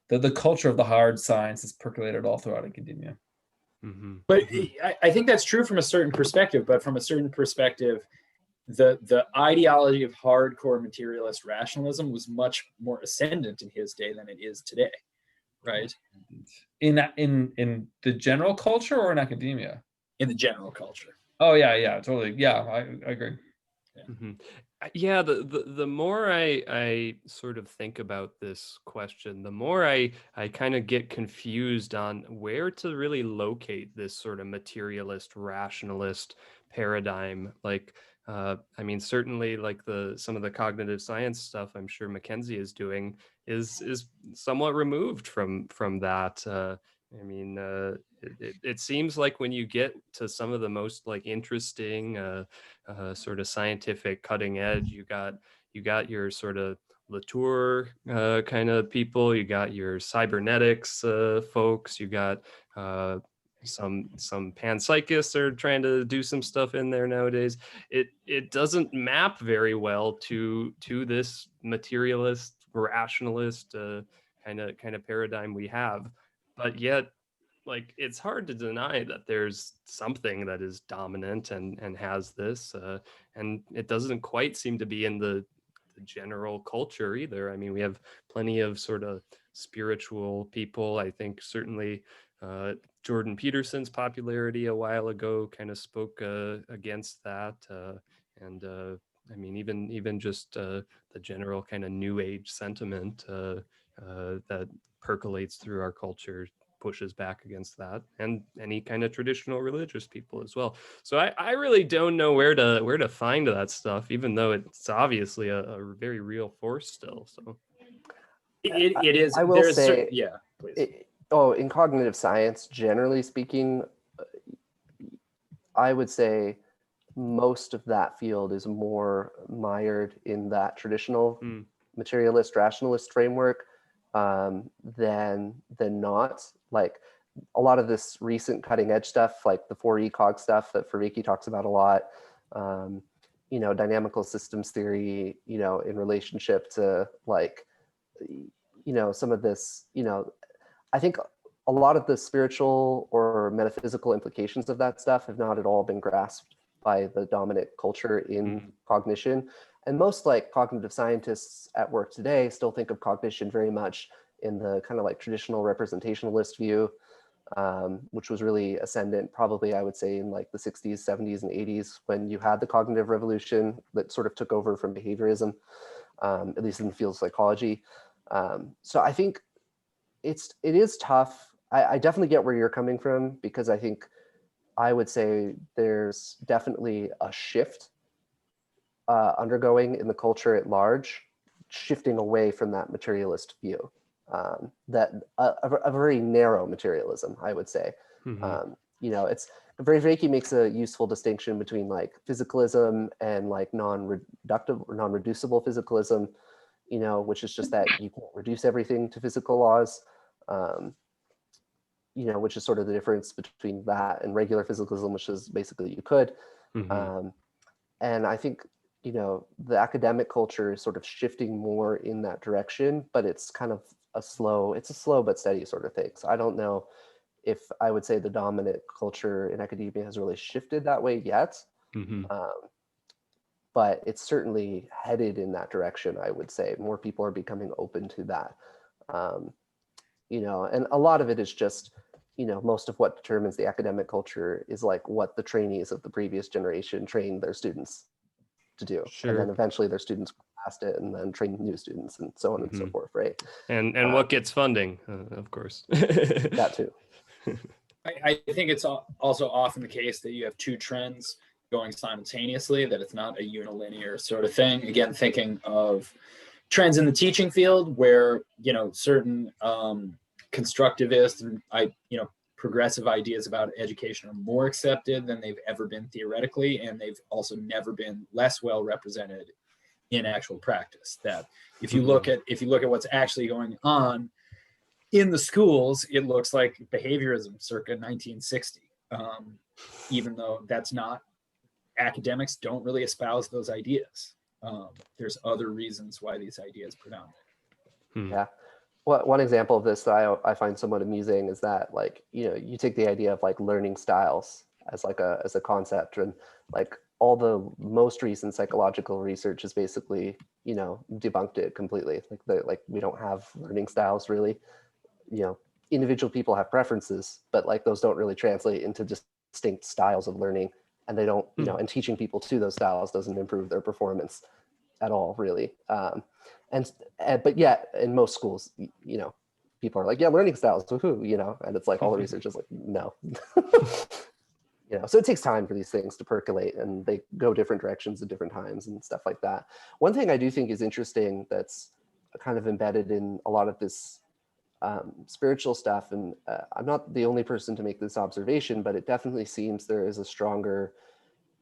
D: the culture of the hard sciences percolated all throughout academia.
A: Mm-hmm.
E: But I think that's true from a certain perspective, but from a certain perspective, the ideology of hardcore materialist rationalism was much more ascendant in his day than it is today, right?
D: In the general culture or in academia?
E: In the general culture.
D: Oh yeah, totally. Yeah, I agree.
E: Yeah.
A: Mm-hmm. Yeah, the more I sort of think about this question, the more I kind of get confused on where to really locate this sort of materialist, rationalist paradigm. Like, I mean, certainly like some of the cognitive science stuff I'm sure Mackenzie is doing is somewhat removed from that. I mean, it seems like when you get to some of the most like interesting sort of scientific cutting edge, you got your sort of Latour kind of people, you got your cybernetics folks, you got some panpsychists are trying to do some stuff in there nowadays. It doesn't map very well to this materialist, rationalist kind of paradigm we have, but yet like it's hard to deny that there's something that is dominant and has this and it doesn't quite seem to be in the general culture either. I mean, we have plenty of sort of spiritual people. I think certainly Jordan Peterson's popularity a while ago kind of spoke against that, and I mean, even just the general kind of new age sentiment that percolates through our culture pushes back against that, and any kind of traditional religious people as well. So I really don't know where to find that stuff, even though it's obviously a very real force still. So
E: It is.
B: I will
E: There's
B: say,
E: yeah, please.
B: in cognitive science, generally speaking, I would say most of that field is more mired in that traditional materialist rationalist framework than not. Like a lot of this recent cutting edge stuff, like the 4E cog stuff that VIII talks about a lot, dynamical systems theory, in relationship to like, some of this, I think a lot of the spiritual or metaphysical implications of that stuff have not at all been grasped by the dominant culture in cognition. And most like cognitive scientists at work today still think of cognition very much in the kind of like traditional representationalist view, which was really ascendant probably, I would say, in like the 60s, 70s, and 80s, when you had the cognitive revolution that sort of took over from behaviorism, at least in the field of psychology. So I think it is tough. I definitely get where you're coming from, because I would say there's definitely a shift undergoing in the culture at large, shifting away from that materialist view, that a very narrow materialism, I would say. It's VIII makes a useful distinction between like physicalism and like non-reductive or non-reducible physicalism, which is just that you can't reduce everything to physical laws. Which is sort of the difference between that and regular physicalism, which is basically you could. And I think, the academic culture is sort of shifting more in that direction, but it's kind of a slow but steady sort of thing. So I don't know if I would say the dominant culture in academia has really shifted that way yet. But it's certainly headed in that direction, I would say. More people are becoming open to that. And a lot of it is just, most of what determines the academic culture is like what the trainees of the previous generation trained their students to do.
A: Sure.
B: And then eventually their students passed it and then train new students and so on and so forth, right?
A: And what gets funding, of course.
B: That too.
E: I think it's also often the case that you have two trends going simultaneously, that it's not a unilinear sort of thing. Again, thinking of trends in the teaching field where, certain constructivist and progressive ideas about education are more accepted than they've ever been theoretically, and they've also never been less well represented in actual practice. That if you look at what's actually going on in the schools, it looks like behaviorism circa 1960, even though that's not, academics don't really espouse those ideas. There's other reasons why these ideas predominate.
B: Yeah. Well, one example of this that I find somewhat amusing is that, like, you take the idea of like learning styles as a concept, and like all the most recent psychological research has basically, debunked it completely. Like we don't have learning styles really. Individual people have preferences, but like those don't really translate into distinct styles of learning, and they don't, and teaching people to those styles doesn't improve their performance at all, really. But yet in most schools, people are like, yeah, learning styles, woohoo, and it's like all the research is like, no. So it takes time for these things to percolate, and they go different directions at different times and stuff like that. One thing I do think is interesting that's kind of embedded in a lot of this spiritual stuff, and I'm not the only person to make this observation, but it definitely seems there is a stronger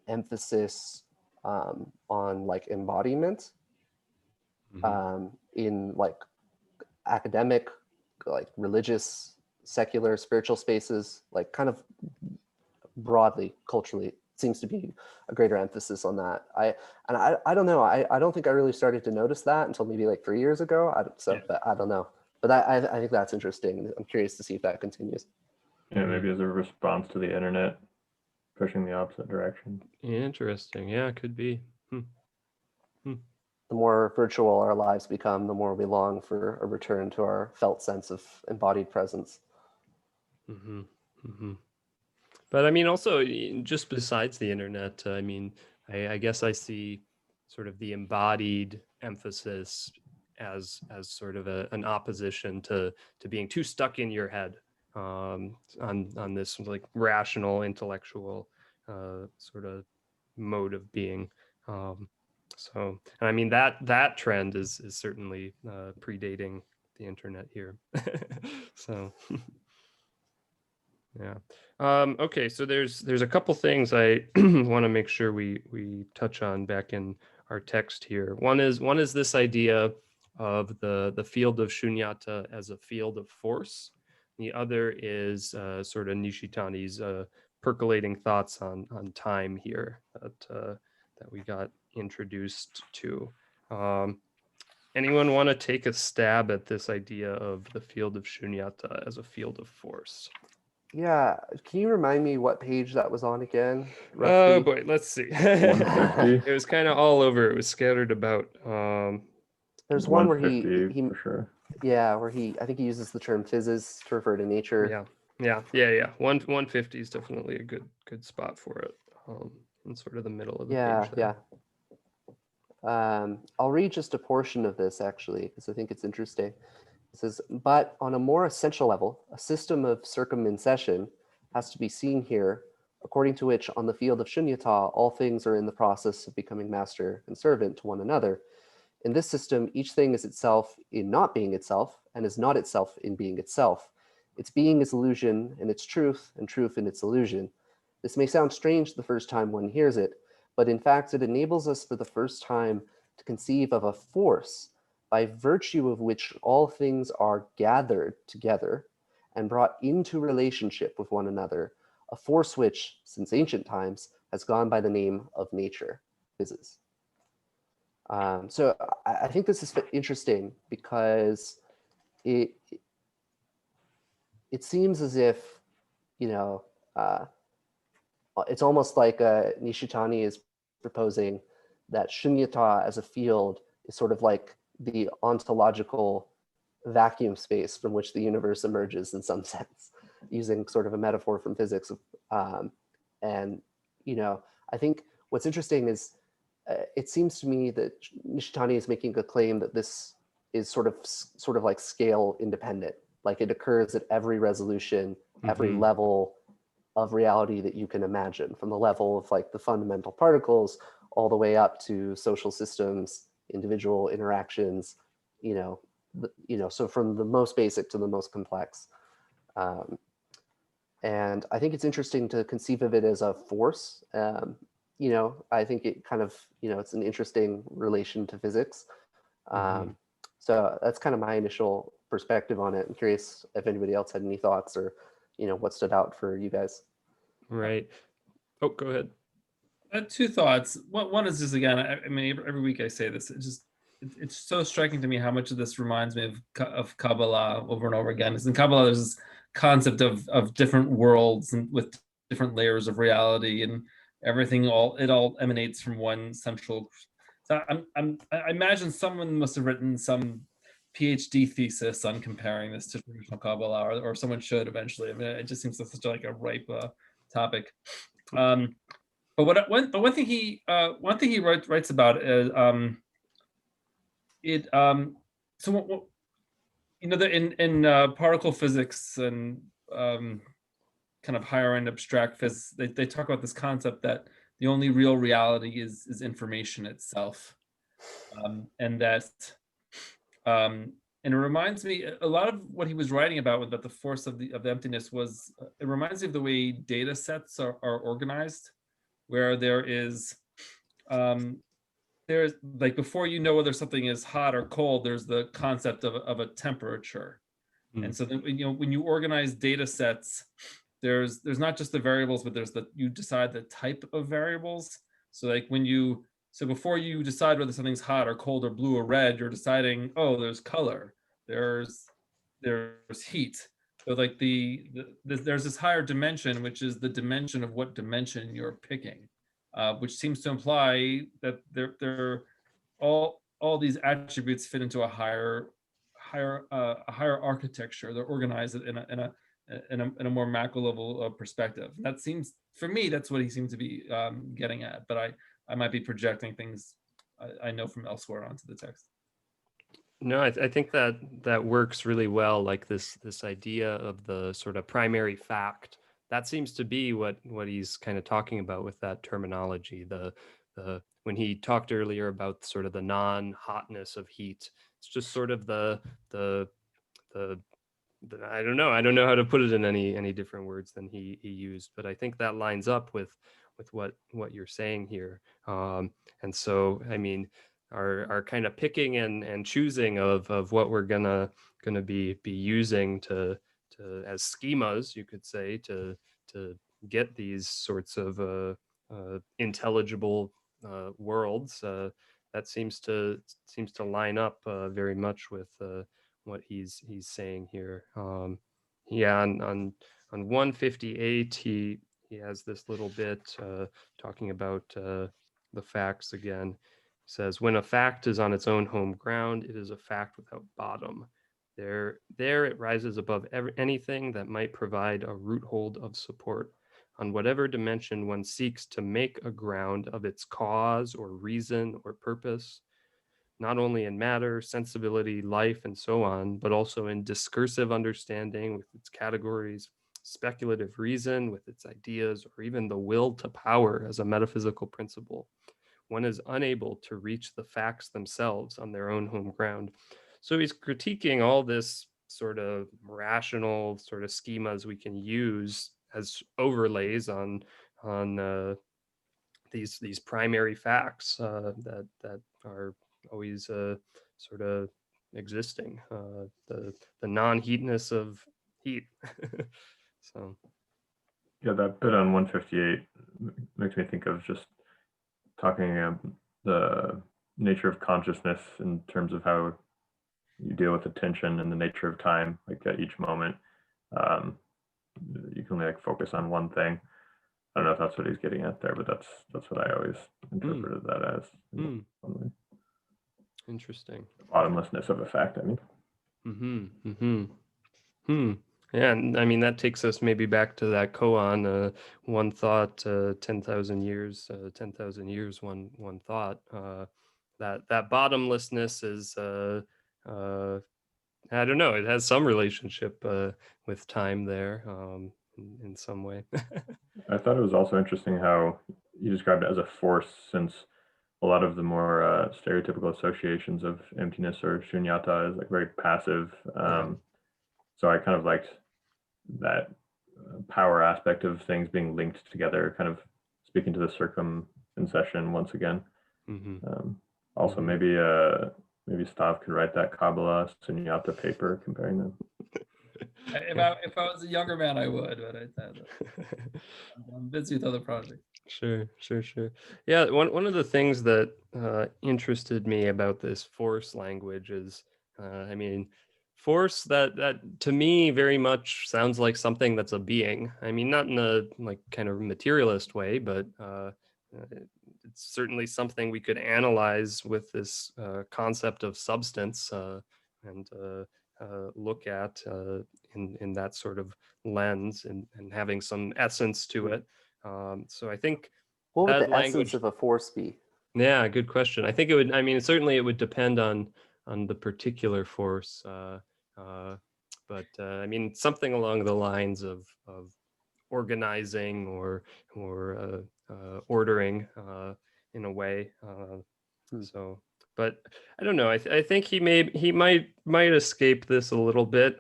B: emphasis on like embodiment in like academic, like religious, secular, spiritual spaces, like kind of broadly, culturally, seems to be a greater emphasis on that. I don't know. I don't think I really started to notice that until maybe like 3 years ago. But I don't know. But I think that's interesting. I'm curious to see if that continues.
C: Yeah, maybe as a response to the internet pushing the opposite direction.
A: Interesting. Yeah, it could be.
B: The more virtual our lives become, the more we long for a return to our felt sense of embodied presence.
A: But I mean, also just besides the internet, I guess I see sort of the embodied emphasis as sort of an opposition to being too stuck in your head on this like rational intellectual sort of mode of being. So, and I mean that trend is certainly predating the internet here. So yeah. Okay, so there's a couple things I want to make sure we touch on back in our text here. One is this idea of the field of Śūnyatā as a field of force. The other is sort of Nishitani's percolating thoughts on time here that we got introduced to. Anyone want to take a stab at this idea of the field of Śūnyatā as a field of force?
B: Yeah, can you remind me what page that was on again?
A: Oh
B: roughly?
A: boy, let's see.
C: 150.
A: It was kind of all over. It was scattered about.
B: There's one where
C: 150
B: he
C: for sure.
B: yeah, where I think he uses the term physis to refer to nature.
A: Yeah. 150 is definitely a good spot for it. In sort of the middle of the page there.
B: I'll read just a portion of this actually, because I think it's interesting. It says, but on a more essential level, a system of circumincession has to be seen here, according to which on the field of Śūnyatā, all things are in the process of becoming master and servant to one another. In this system, each thing is itself in not being itself, and is not itself in being itself. Its being is illusion in its truth, and truth in its illusion. This may sound strange the first time one hears it, but in fact, it enables us for the first time to conceive of a force by virtue of which all things are gathered together and brought into relationship with one another, a force which, since ancient times, has gone by the name of nature, physis. So I think this is interesting because it seems as if, it's almost like Nishitani is proposing that Śūnyatā as a field is sort of like the ontological vacuum space from which the universe emerges in some sense, using sort of a metaphor from physics. And, I think what's interesting is it seems to me that Nishitani is making a claim that this is sort of like scale independent, like it occurs at every resolution, every level of reality that you can imagine, from the level of like the fundamental particles all the way up to social systems, individual interactions, so from the most basic to the most complex. And I think it's interesting to conceive of it as a force. I think it kind of, it's an interesting relation to physics. So that's kind of my initial perspective on it. I'm curious if anybody else had any thoughts or, what stood out for you guys.
A: Right. Oh, go ahead.
D: Two thoughts. One is just, again, I mean, every week I say this, it's so striking to me how much of this reminds me of Kabbalah over and over again. Because in Kabbalah, there's this concept of different worlds and with different layers of reality, and everything all emanates from one central. So I imagine someone must have written some PhD thesis on comparing this to traditional Kabbalah, or someone should eventually. I mean, it just seems such like a ripe topic. But one thing he writes about is so in particle physics and kind of higher end abstract physics, they talk about this concept that the only real reality is information itself, and that and it reminds me a lot of what he was writing about the force of the emptiness was, it reminds me of the way data sets are organized, where there's like, before you know whether something is hot or cold, there's the concept of a temperature. And so then, when you organize data sets, there's not just the variables, but you decide the type of variables. So like before you decide whether something's hot or cold or blue or red, you're deciding, oh, there's color, there's heat. So like there's this higher dimension, which is the dimension of what dimension you're picking, which seems to imply that they're all these attributes fit into a higher architecture. They're organized in a more macro level perspective. That seems, for me, that's what he seems to be getting at. But I might be projecting things I know from elsewhere onto the text.
A: No, I think that that works really well. Like this idea of the sort of primary fact. That seems to be what he's kind of talking about with that terminology. The when he talked earlier about sort of the non-hotness of heat, it's just sort of the the I don't know how to put it in any different words than he used, but I think that lines up with what you're saying here. And so, I mean, our kind of picking and choosing of what we're gonna be using to as schemas, you could say, to get these sorts of intelligible worlds. That seems to line up very much with what he's saying here. Yeah, on 158, he has this little bit talking about the facts again. He says, when a fact is on its own home ground, it is a fact without bottom. There it rises above anything that might provide a root hold of support. On whatever dimension one seeks to make a ground of its cause or reason or purpose, not only in matter, sensibility, life, and so on, but also in discursive understanding with its categories, speculative reason with its ideas, or even the will to power as a metaphysical principle. One is unable to reach the facts themselves on their own home ground. So he's critiquing all this sort of rational sort of schemas we can use as overlays on these primary facts that are always sort of existing. The non-heatness of heat. So
C: Yeah, that bit on 158 makes me think of just talking the nature of consciousness in terms of how you deal with attention and the nature of time. Like at each moment, you can only like focus on one thing. I don't know if that's what he's getting at there, but that's what I always interpreted that as.
A: Mm. Interesting.
C: The bottomlessness of a fact, I mean.
A: Mm-hmm. Mm-hmm. Hmm. Yeah, and I mean that takes us maybe back to that koan, one thought, 10,000 years, 10,000 years, one thought. That bottomlessness is, I don't know, it has some relationship with time there, in some way.
C: I thought it was also interesting how you described it as a force, since a lot of the more stereotypical associations of emptiness or shunyata is like very passive. So I kind of liked that power aspect of things being linked together, kind of speaking to the circumcision once again.
A: Mm-hmm.
C: Also, maybe Stav could write that Kabbalah Sunyata paper comparing them.
D: If I was a younger man, I would, but I'm busy with other projects.
A: Sure. Yeah, one of the things that interested me about this force language is, I mean, force that to me very much sounds like something that's a being. I mean, not in a like kind of materialist way, but it's certainly something we could analyze with this concept of substance and look at in that sort of lens and having some essence to it. So I think
B: What would
A: that
B: the essence
A: language,
B: of a force be?
A: yeah, good question. I think it would, I mean, certainly it would depend on the particular force. But I mean, something along the lines of organizing or ordering in a way. So, but I don't know. I think he might escape this a little bit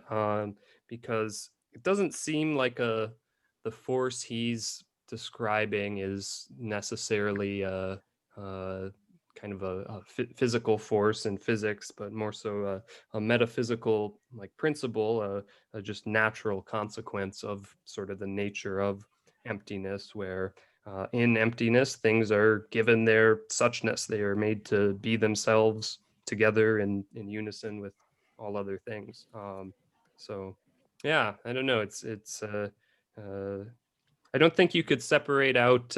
A: because it doesn't seem like the force he's describing is necessarily kind of a physical force in physics, but more so a metaphysical like principle, a just natural consequence of sort of the nature of emptiness, where in emptiness things are given their suchness. They are made to be themselves together in unison with all other things. So yeah, I don't know. It's I don't think you could separate out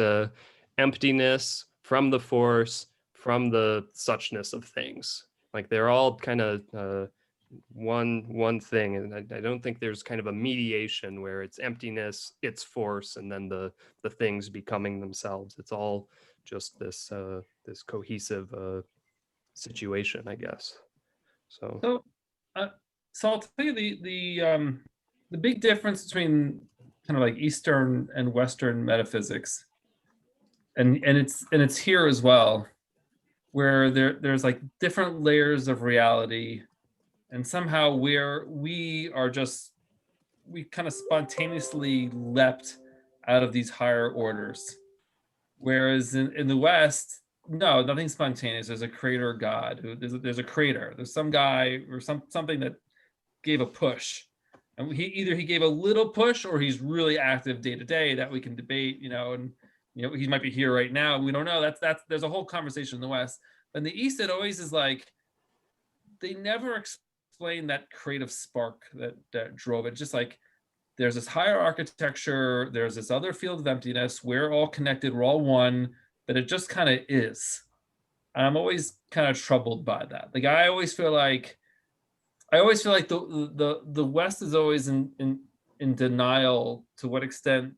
A: emptiness from the force, from the suchness of things. Like they're all kind of one thing, and I don't think there's kind of a mediation where it's emptiness, it's force, and then the things becoming themselves. It's all just this cohesive situation, I guess. So
D: So I'll tell you the big difference between kind of like Eastern and Western metaphysics, and it's here as well, where there's like different layers of reality, and somehow we kind of spontaneously leapt out of these higher orders, whereas in the West, no, nothing's spontaneous. There's a creator God. There's a creator. There's some guy or something that gave a push, and he gave a little push, or he's really active day to day that we can debate, and he might be here right now. We don't know. That's there's a whole conversation in the West. But in the East, it always is like they never explain that creative spark that drove it. Just like there's this higher architecture, there's this other field of emptiness. We're all connected. We're all one. But it just kind of is. And I'm always kind of troubled by that. Like I always feel like the West is always in denial to what extent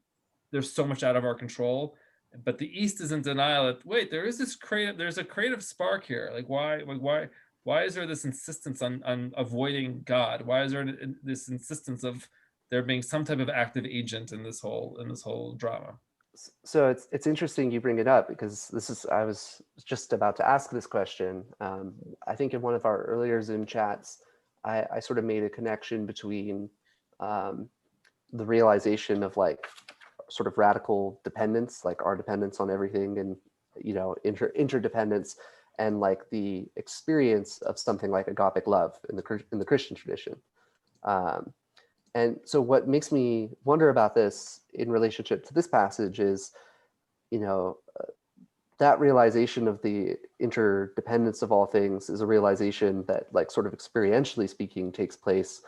D: there's so much out of our control, but the East is in denial that wait, there's a creative spark here. Like why is there this insistence on avoiding God? Why is there this insistence of there being some type of active agent in this whole drama?
B: So it's interesting you bring it up, because I was just about to ask this question. I think in one of our earlier Zoom chats, I sort of made a connection between the realization of like sort of radical dependence, like our dependence on everything, and interdependence, and like the experience of something like agapic love in the Christian tradition. And so what makes me wonder about this in relationship to this passage is, that realization of the interdependence of all things is a realization that, like, sort of experientially speaking, takes place,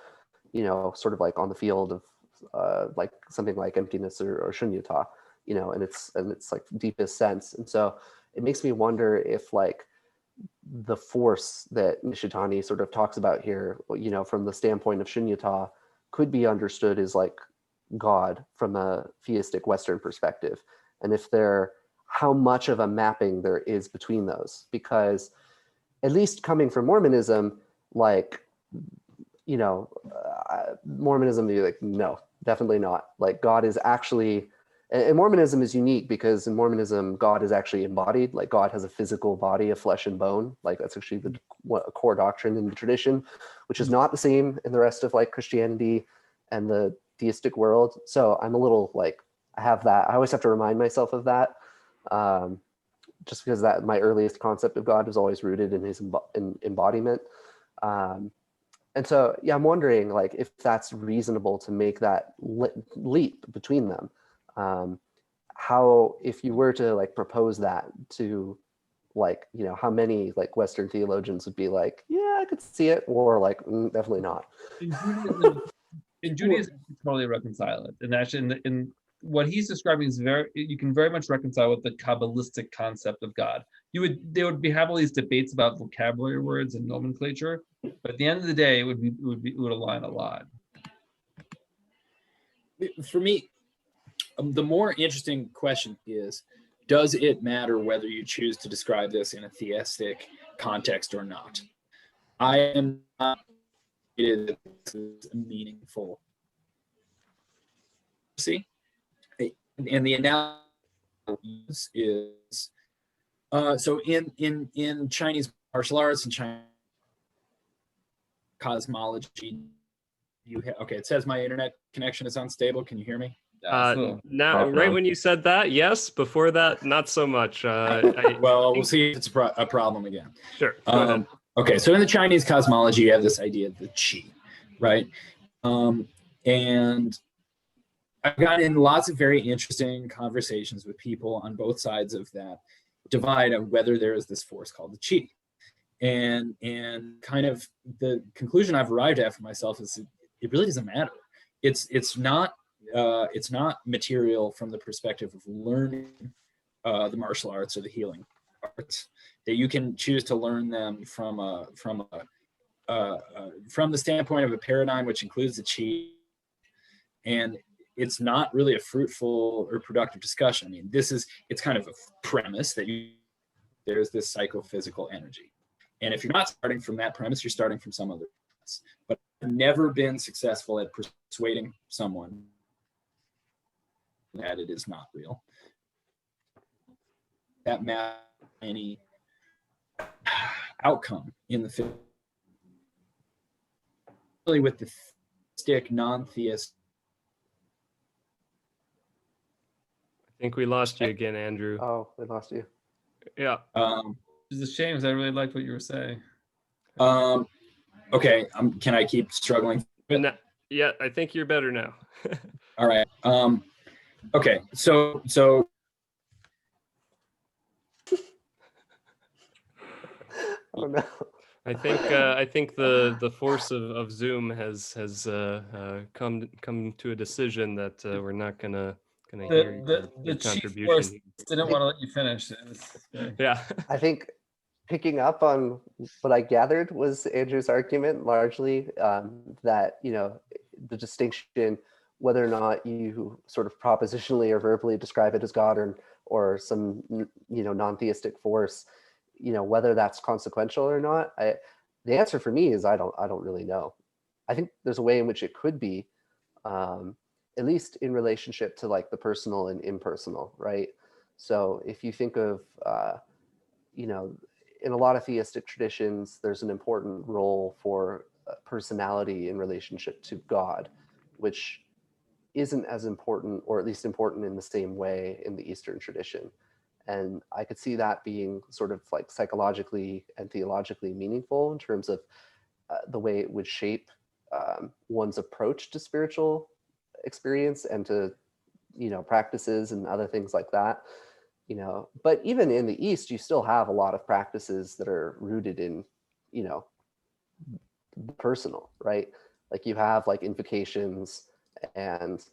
B: sort of like on the field of like something like emptiness or Śūnyatā, in its like deepest sense. And so it makes me wonder if like the force that Nishitani sort of talks about here, from the standpoint of Śūnyatā, could be understood as like God from a theistic Western perspective, and how much of a mapping there is between those. Because at least coming from Mormonism, like, Mormonism, you're like, no, definitely not. Like God is actually, and Mormonism is unique because in Mormonism, God is actually embodied. Like God has a physical body of flesh and bone. Like that's actually a core doctrine in the tradition, which is not the same in the rest of like Christianity and the theistic world. So I'm a little like, I always have to remind myself of that. Just because that my earliest concept of God was always rooted in his embodiment. And so, yeah, I'm wondering like if that's reasonable to make that leap between them. How, if you were to like propose that to like, how many like Western theologians would be like, yeah, I could see it, or like, definitely not.
D: In Judaism, you totally reconcile it. And actually in what he's describing is you can very much reconcile with the Kabbalistic concept of God. There would have all these debates about vocabulary words and nomenclature, but at the end of the day, it would align a lot.
E: For me, the more interesting question is, does it matter whether you choose to describe this in a theistic context or not? I am not meaningful. See? And the analogy is so in Chinese martial arts and Chinese cosmology, okay, it says my internet connection is unstable. Can you hear me?
A: Now, right when you said that, yes. Before that, not so much.
E: Well, we'll see if it's a problem again.
A: Sure. Go ahead.
E: Okay, so in the Chinese cosmology, you have this idea of the qi, right? And I've gotten in lots of very interesting conversations with people on both sides of that divide of whether there is this force called the qi. And kind of the conclusion I've arrived at for myself is it really doesn't matter. It's not material from the perspective of learning the martial arts or the healing arts. That you can choose to learn them from the standpoint of a paradigm which includes the qi, and it's not really a fruitful or productive discussion. I mean, it's kind of a premise that there's this psychophysical energy. And if you're not starting from that premise, you're starting from some other premise. But I've never been successful at persuading someone that it is not real. That matters any outcome in the film. Really with the stick non-theist.
A: I think we lost you again, Andrew.
B: Oh, we lost you.
A: Yeah.
D: It's a shame, 'cause I really liked what you were saying.
E: Okay, can I keep struggling?
A: Yeah, I think you're better now.
E: All right. Okay, so
B: Oh no.
A: I think the force of Zoom has come to a decision that we're not gonna hear
D: The
A: your
D: chief
A: contribution.
D: force didn't want to let you finish.
A: Yeah.
B: I think picking up on what I gathered was Andrew's argument largely, that, you know, the distinction, whether or not you sort of propositionally or verbally describe it as God or some, you know, non-theistic force, you know, whether that's consequential or not. The answer for me is I don't really know. I think there's a way in which it could be, at least in relationship to like the personal and impersonal, right? So if you think of, you know, in a lot of theistic traditions, there's an important role for personality in relationship to God, which isn't as important, or at least important in the same way in the Eastern tradition. And I could see that being sort of like psychologically and theologically meaningful in terms of the way it would shape one's approach to spiritual experience and to, you know, practices and other things like that. You know, but even in the East, you still have a lot of practices that are rooted in, you know, personal, right? Like you have like invocations and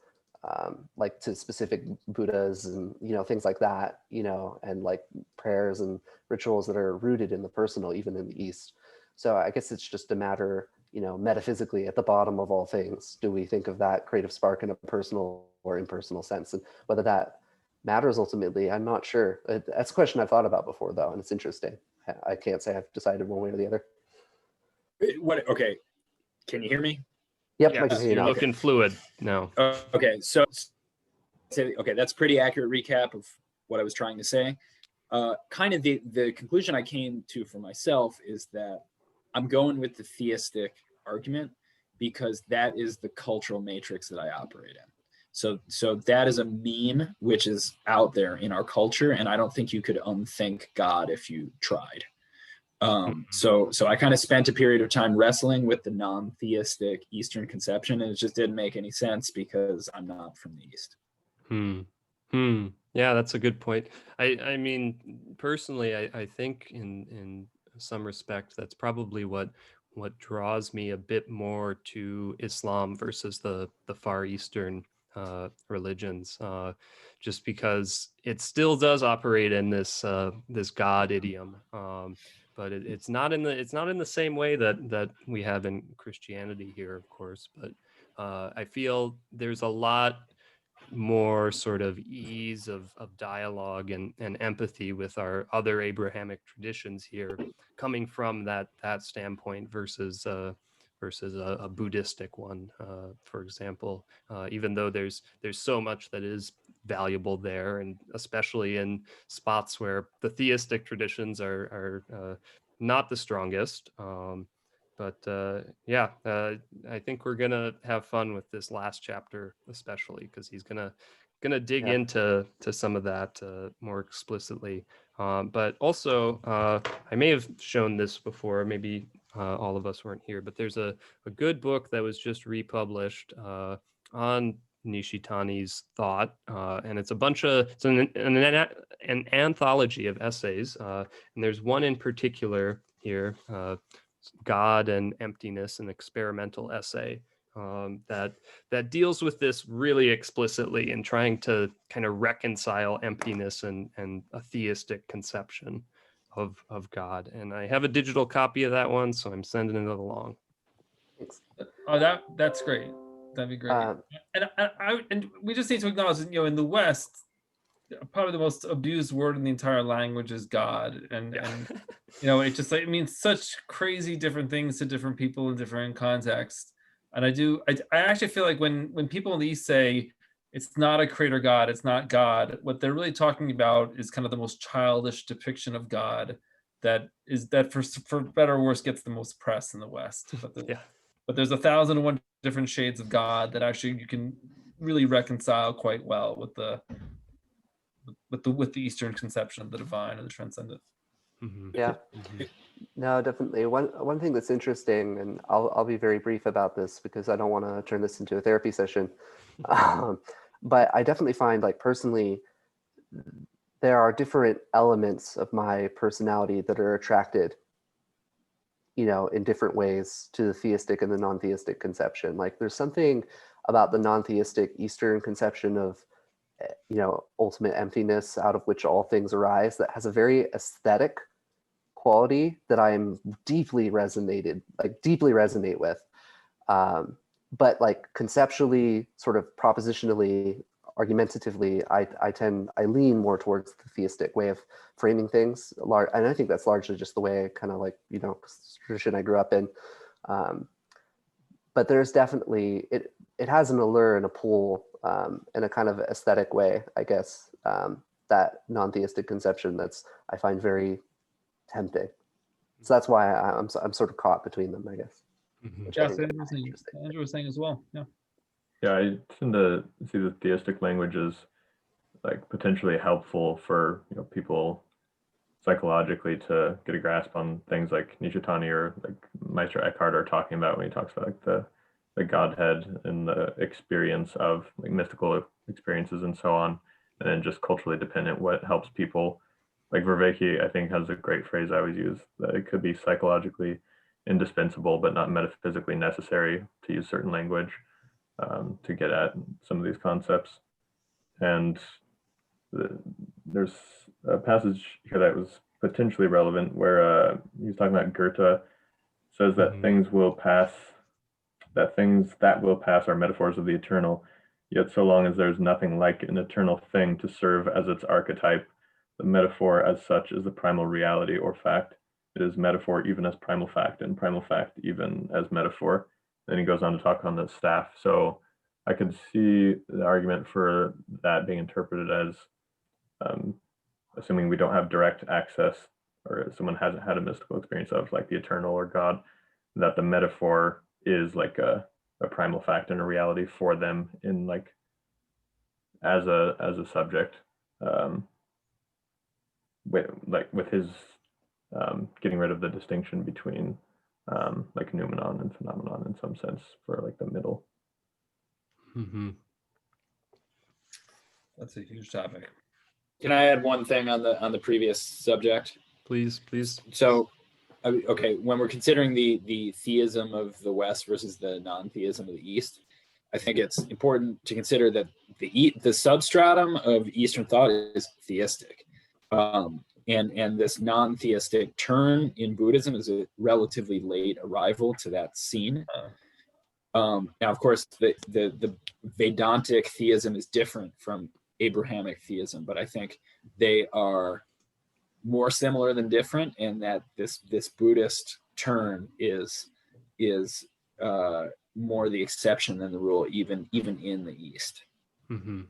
B: like to specific Buddhas and, you know, things like that, you know, and like prayers and rituals that are rooted in the personal, even in the East. So I guess it's just a matter, you know, metaphysically at the bottom of all things, do we think of that creative spark in a personal or impersonal sense? And whether that matters ultimately, I'm not sure. That's a question I've thought about before, though, and it's interesting. I can't say I've decided one way or the other.
E: What? Okay, can you hear me?
B: Yep,
A: Yes,
B: I can hear you
A: you're
B: now.
A: looking fluid now.
E: Okay, so okay, that's pretty accurate recap of what I was trying to say. Kind of the conclusion I came to for myself is that I'm going with the theistic argument because that is the cultural matrix that I operate in. So that is a meme which is out there in our culture, and I don't think you could unthink God if you tried. So I kind of spent a period of time wrestling with the non-theistic Eastern conception, and it just didn't make any sense because I'm not from the East.
A: Yeah, that's a good point. I mean, personally, I think in some respect that's probably what draws me a bit more to Islam versus the Far Eastern religions, just because it still does operate in this this God idiom, but it's not in the same way that we have in Christianity here, of course. But I feel there's a lot more sort of ease of dialogue and empathy with our other Abrahamic traditions here, coming from that standpoint versus a Buddhistic one, for example. Even though there's so much that is valuable there, and especially in spots where the theistic traditions are not the strongest. Yeah, I think we're gonna have fun with this last chapter, especially because he's gonna dig into some of that more explicitly. But also, I may have shown this before, maybe all of us weren't here, but there's a good book that was just republished on Nishitani's thought, and it's an anthology of essays, and there's one in particular here. God and Emptiness, an experimental essay that deals with this really explicitly in trying to kind of reconcile emptiness and a theistic conception of God. And I have a digital copy of that one, so I'm sending it along.
B: Thanks.
D: Oh, that's great. That'd be great. And we just need to acknowledge that, in the West, probably the most abused word in the entire language is God, and it just it means such crazy different things to different people in different contexts. And I actually feel like when people in the East say it's not a creator God, it's not God, what they're really talking about is kind of the most childish depiction of God that for better or worse gets the most press in the West. But there's 1,001 different shades of God that actually you can really reconcile quite well with the Eastern conception of the divine and the transcendent.
B: Yeah, no, definitely. One thing that's interesting, and I'll be very brief about this because I don't want to turn this into a therapy session. But I definitely find, like, personally, there are different elements of my personality that are attracted, in different ways to the theistic and the non-theistic conception. Like, there's something about the non-theistic Eastern conception of, ultimate emptiness out of which all things arise that has a very aesthetic quality that I'm deeply resonate with. But like conceptually, sort of propositionally, argumentatively, I lean more towards the theistic way of framing things. And I think that's largely just the way I kind of like, tradition I grew up in. But there's definitely, it has an allure and a pull in a kind of aesthetic way, I guess, that non-theistic conception I find very tempting. So that's why I'm sort of caught between them, I guess.
D: Yeah, so Andrew was saying as well.
C: Yeah, I tend to see the theistic language as like potentially helpful for people psychologically to get a grasp on things like Nishitani or like Meister Eckhart are talking about when he talks about like the Godhead and the experience of like mystical experiences and so on, and then just culturally dependent what helps people. Like Vervaeke, I think, has a great phrase I always use, that it could be psychologically indispensable but not metaphysically necessary to use certain language to get at some of these concepts. And there's a passage here that was potentially relevant where he was talking about Goethe says that things will pass, that things that will pass are metaphors of the eternal, yet so long as there's nothing like an eternal thing to serve as its archetype, the metaphor as such is the primal reality or fact. It is metaphor even as primal fact, and primal fact even as metaphor. Then he goes on to talk on the staff. So I could see the argument for that being interpreted as assuming we don't have direct access, or someone hasn't had a mystical experience of like the eternal or God, that the metaphor is like a primal fact and a reality for them in like as a subject. With his getting rid of the distinction between like noumenon and phenomenon in some sense for like the middle.
D: That's a huge topic.
E: Can I add one thing on the previous subject?
A: Please.
E: So, okay, when we're considering the theism of the West versus the non-theism of the East, I think it's important to consider that the substratum of Eastern thought is theistic. And this non-theistic turn in Buddhism is a relatively late arrival to that scene. Now, of course, the Vedantic theism is different from Abrahamic theism, but I think they are more similar than different in that this Buddhist turn is more the exception than the rule, even in the East.
A: And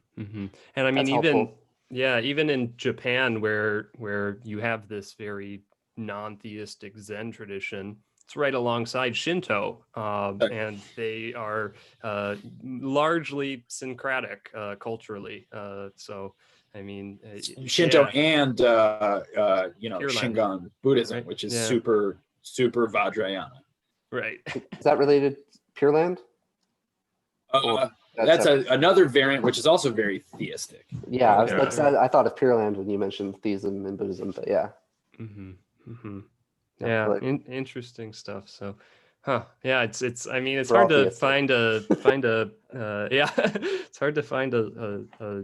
A: I mean, even in Japan, where you have this very non-theistic Zen tradition, it's right alongside Shinto, and they are largely syncretic culturally. So, I mean,
E: Shinto and Shingon Buddhism, right? Which is super Vajrayana.
A: Right.
B: Is that related to Pure Land?
E: That's another variant, which is also very theistic.
B: Yeah, I thought of Pure Land when you mentioned theism in Buddhism, but yeah.
A: Yeah, interesting stuff. So, yeah, it's. I mean, it's hard to find a it's hard to find a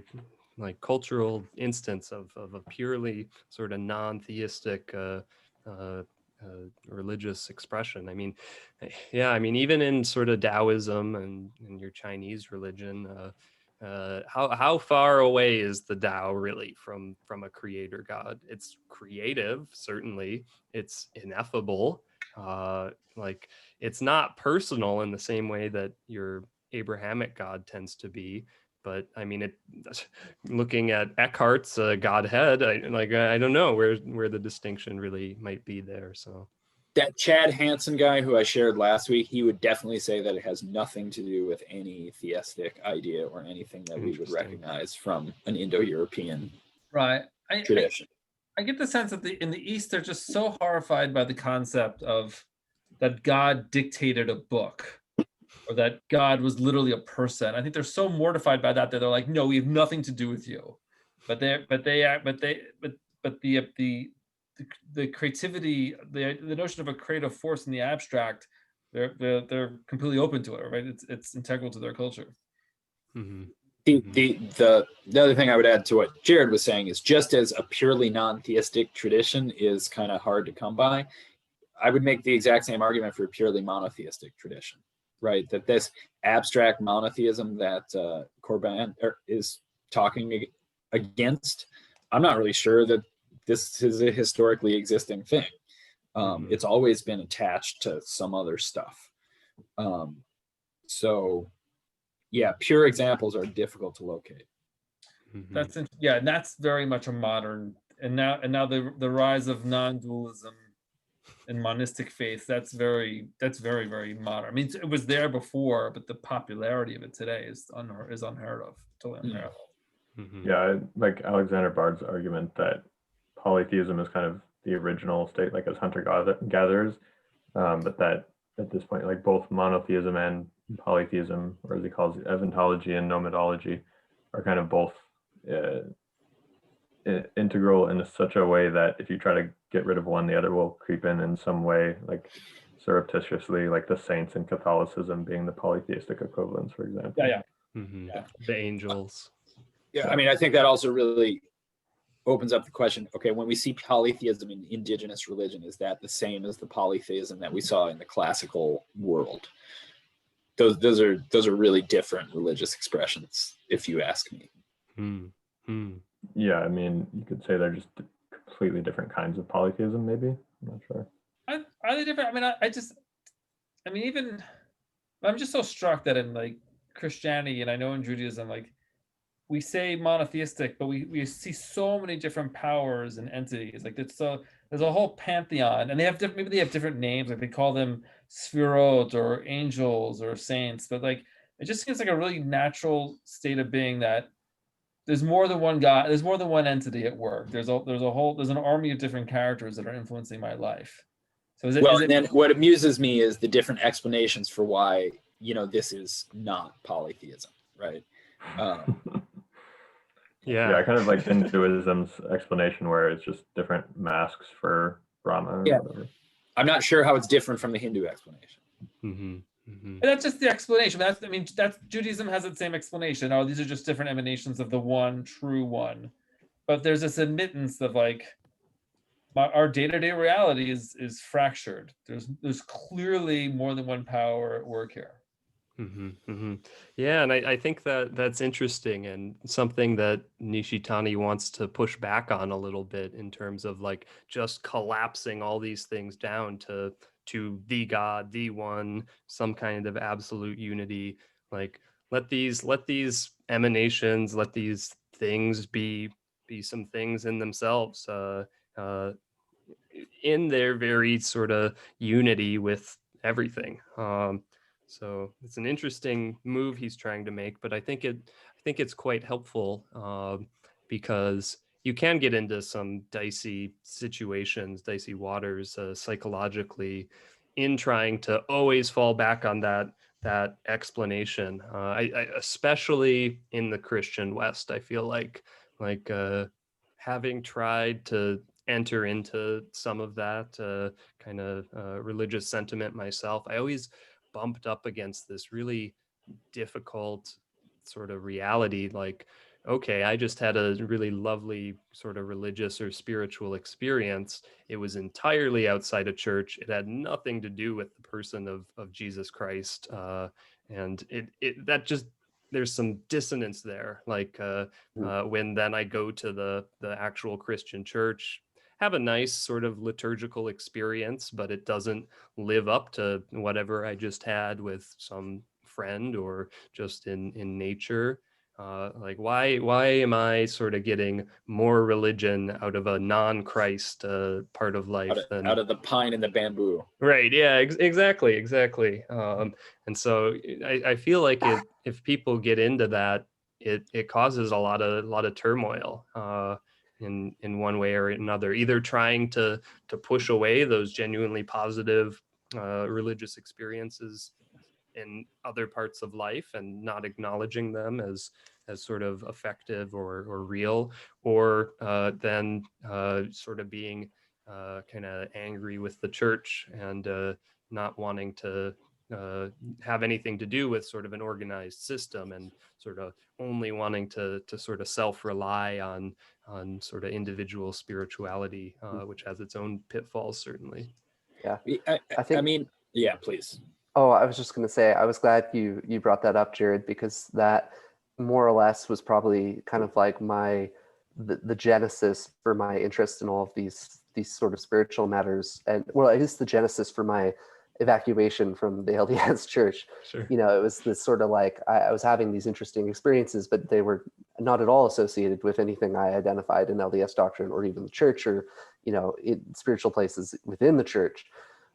A: like cultural instance of a purely sort of non-theistic religion religious expression. I mean, yeah, I mean, even in sort of Taoism and your Chinese religion, how far away is the Tao really from a creator God? It's creative, certainly. It's ineffable. Like it's not personal in the same way that your Abrahamic God tends to be. But I mean, looking at Eckhart's Godhead, I don't know where the distinction really might be there. So
E: That Chad Hansen guy who I shared last week, he would definitely say that it has nothing to do with any theistic idea or anything that we would
A: Interesting.
E: recognize from an Indo-European
D: Right.
E: tradition.
D: I get the sense that in the East, they're just so horrified by the concept of that God dictated a book or that God was literally a person. I think they're so mortified by that they're like, no, we have nothing to do with you. But the creativity, the notion of a creative force in the abstract, they're completely open to it, right? It's integral to their culture.
A: Mm-hmm.
E: The other thing I would add to what Jared was saying is just as a purely non-theistic tradition is kind of hard to come by, I would make the exact same argument for a purely monotheistic tradition, right? That this abstract monotheism that Corbin is talking against, I'm not really sure that this is a historically existing thing. It's always been attached to some other stuff. So yeah, pure examples are difficult to locate.
A: Mm-hmm.
D: And that's very much a modern, and now the rise of non-dualism and monistic faith, that's very very modern. I mean, it was there before, but the popularity of it today is unheard of, totally unheard of.
A: Mm-hmm.
C: Yeah, I like Alexander Bard's argument that polytheism is kind of the original state, like as hunter-gatherers, but that at this point, like both monotheism and polytheism, or as he calls it, eventology and nomadology, are kind of both integral in such a way that if you try to get rid of one, the other will creep in some way, like surreptitiously, like the saints in Catholicism being the polytheistic equivalents, for example.
E: Yeah.
A: Mm-hmm. Yeah. The angels.
E: Yeah, I mean, I think that also really opens up the question, okay, when we see polytheism in indigenous religion, is that the same as the polytheism that we saw in the classical world? Those are really different religious expressions, if you ask me.
C: Yeah, I mean, you could say they're just completely different kinds of polytheism, maybe. I'm not sure.
D: Are they different? I mean, even I'm just so struck that in like Christianity, and I know in Judaism, like we say monotheistic, but we see so many different powers and entities. Like there's a whole pantheon, and maybe they have different names, like they call them sphirot or angels or saints, but like it just seems like a really natural state of being that there's more than one God, there's more than one entity at work. There's an army of different characters that are influencing my life. So
E: then what amuses me is the different explanations for why, this is not polytheism, right?
C: Yeah, kind of like Hinduism's explanation where it's just different masks for Brahma or whatever.
E: I'm not sure how it's different from the Hindu explanation.
D: And that's just the explanation. That's Judaism has its same explanation. Oh, these are just different emanations of the one true one. But there's this admittance of like our day-to-day reality is fractured. There's clearly more than one power at work here.
A: Yeah, and I think that's interesting and something that Nishitani wants to push back on a little bit in terms of like just collapsing all these things down to the God, the one, some kind of absolute unity. Like let these emanations, let these things be some things in themselves, in their very sort of unity with everything. So it's an interesting move he's trying to make, but I think it's quite helpful because you can get into some dicey situations, dicey waters psychologically in trying to always fall back on that explanation. I especially in the Christian West, I feel like having tried to enter into some of that kind of religious sentiment myself, I always bumped up against this really difficult sort of reality. Like okay, I just had a really lovely sort of religious or spiritual experience. It was entirely outside of church. It had nothing to do with the person of Jesus Christ. And that just, there's some dissonance there. Like when then I go to the actual Christian church, have a nice sort of liturgical experience, but it doesn't live up to whatever I just had with some friend or just in nature. Like why am I sort of getting more religion out of a non-Christ part of life than
E: out of the pine and the bamboo?
A: right? Yeah, exactly. And so I feel like if people get into that, it causes a lot of turmoil in one way or another, either trying to push away those genuinely positive religious experiences in other parts of life and not acknowledging them as sort of effective or real, or then sort of being kind of angry with the church and not wanting to have anything to do with sort of an organized system, and sort of only wanting to sort of self-rely on sort of individual spirituality, which has its own pitfalls, certainly.
B: Yeah,
E: I
B: think.
E: mean, yeah, please.
B: Oh, I was just going to say, I was glad you brought that up, Jared, because that more or less was probably kind of like the genesis for my interest in all of these sort of spiritual matters, and well, I guess the genesis for my evacuation from the LDS church.
A: Sure.
B: You know, it was this sort of like I was having these interesting experiences, but they were not at all associated with anything I identified in LDS doctrine or even the church, or in spiritual places within the church.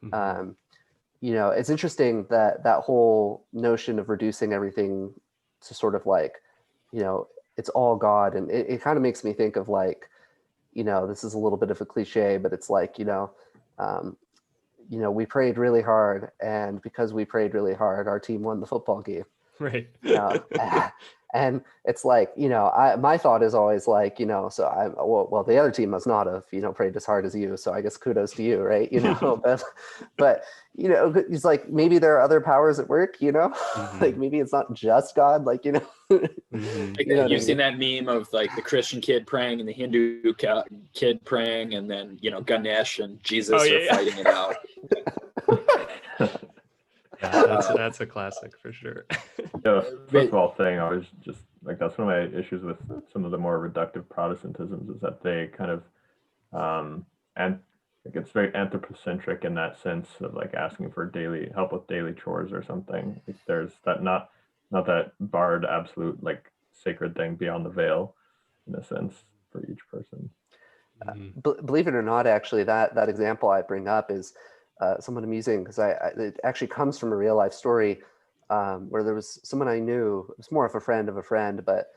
A: Mm-hmm.
B: It's interesting that whole notion of reducing everything to sort of like, it's all God. And it kind of makes me think of like, this is a little bit of a cliche, but it's like, we prayed really hard, and because we prayed really hard, our team won the football game.
A: Right.
B: And it's like, my thought is always like, so well, the other team must not have, prayed as hard as you. So I guess kudos to you, right? but it's like, maybe there are other powers at work,
A: Mm-hmm.
B: like maybe it's not just God, like,
A: Mm-hmm.
E: Like, you've seen that meme of like the Christian kid praying and the Hindu kid praying, and then, Ganesh and Jesus are fighting it out.
A: Yeah, that's a classic for sure.
C: Yeah, football thing, I was just like, that's one of my issues with some of the more reductive Protestantisms, is that they kind of and like it's very anthropocentric in that sense of like asking for daily help with daily chores or something. Like there's that not that barred absolute like sacred thing beyond the veil, in a sense, for each person.
B: Believe it or not, actually, that example I bring up is somewhat amusing, because it actually comes from a real life story where there was someone I knew. It was more of a friend of a friend, but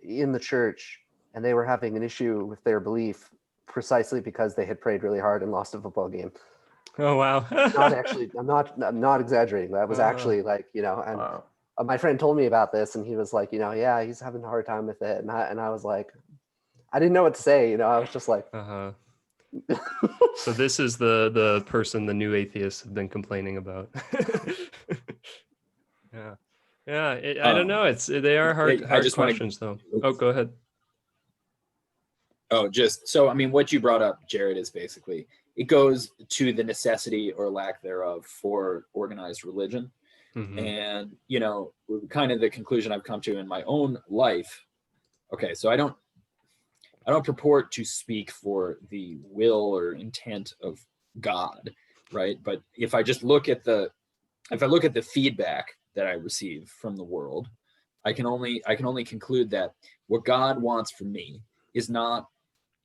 B: in the church, and they were having an issue with their belief precisely because they had prayed really hard and lost a football game.
A: Oh wow!
B: Not actually, I'm not exaggerating. That was actually like, and
C: Wow.
B: my friend told me about this, and he was like, yeah, he's having a hard time with it, and I was like, I didn't know what to say. I was just like.
A: So this is the person the new atheists have been complaining about. Yeah. I don't know. They are hard questions, though. Oh, go ahead.
E: Oh, just so, I mean, what you brought up, Jared, is basically, it goes to the necessity or lack thereof for organized religion.
A: Mm-hmm.
E: And, kind of the conclusion I've come to in my own life. Okay, so I don't purport to speak for the will or intent of God, right? But if I just look at the feedback that I receive from the world, I can only conclude that what God wants from me is not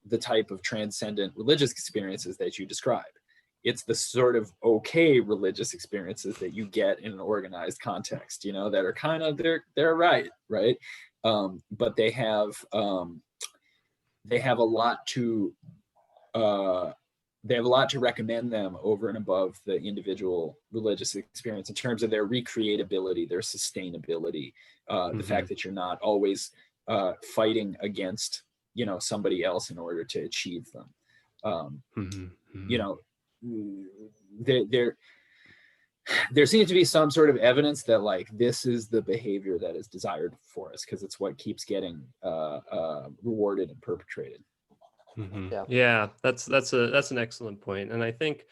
E: the type of transcendent religious experiences that you describe. It's the sort of okay religious experiences that you get in an organized context, that are kind of, they're right? But they have a lot to recommend them over and above the individual religious experience in terms of their recreatability, their sustainability, the fact that you're not always fighting against somebody else in order to achieve them. They're there seems to be some sort of evidence that like this is the behavior that is desired for us because it's what keeps getting rewarded and perpetrated.
A: Yeah, that's an excellent point. And I think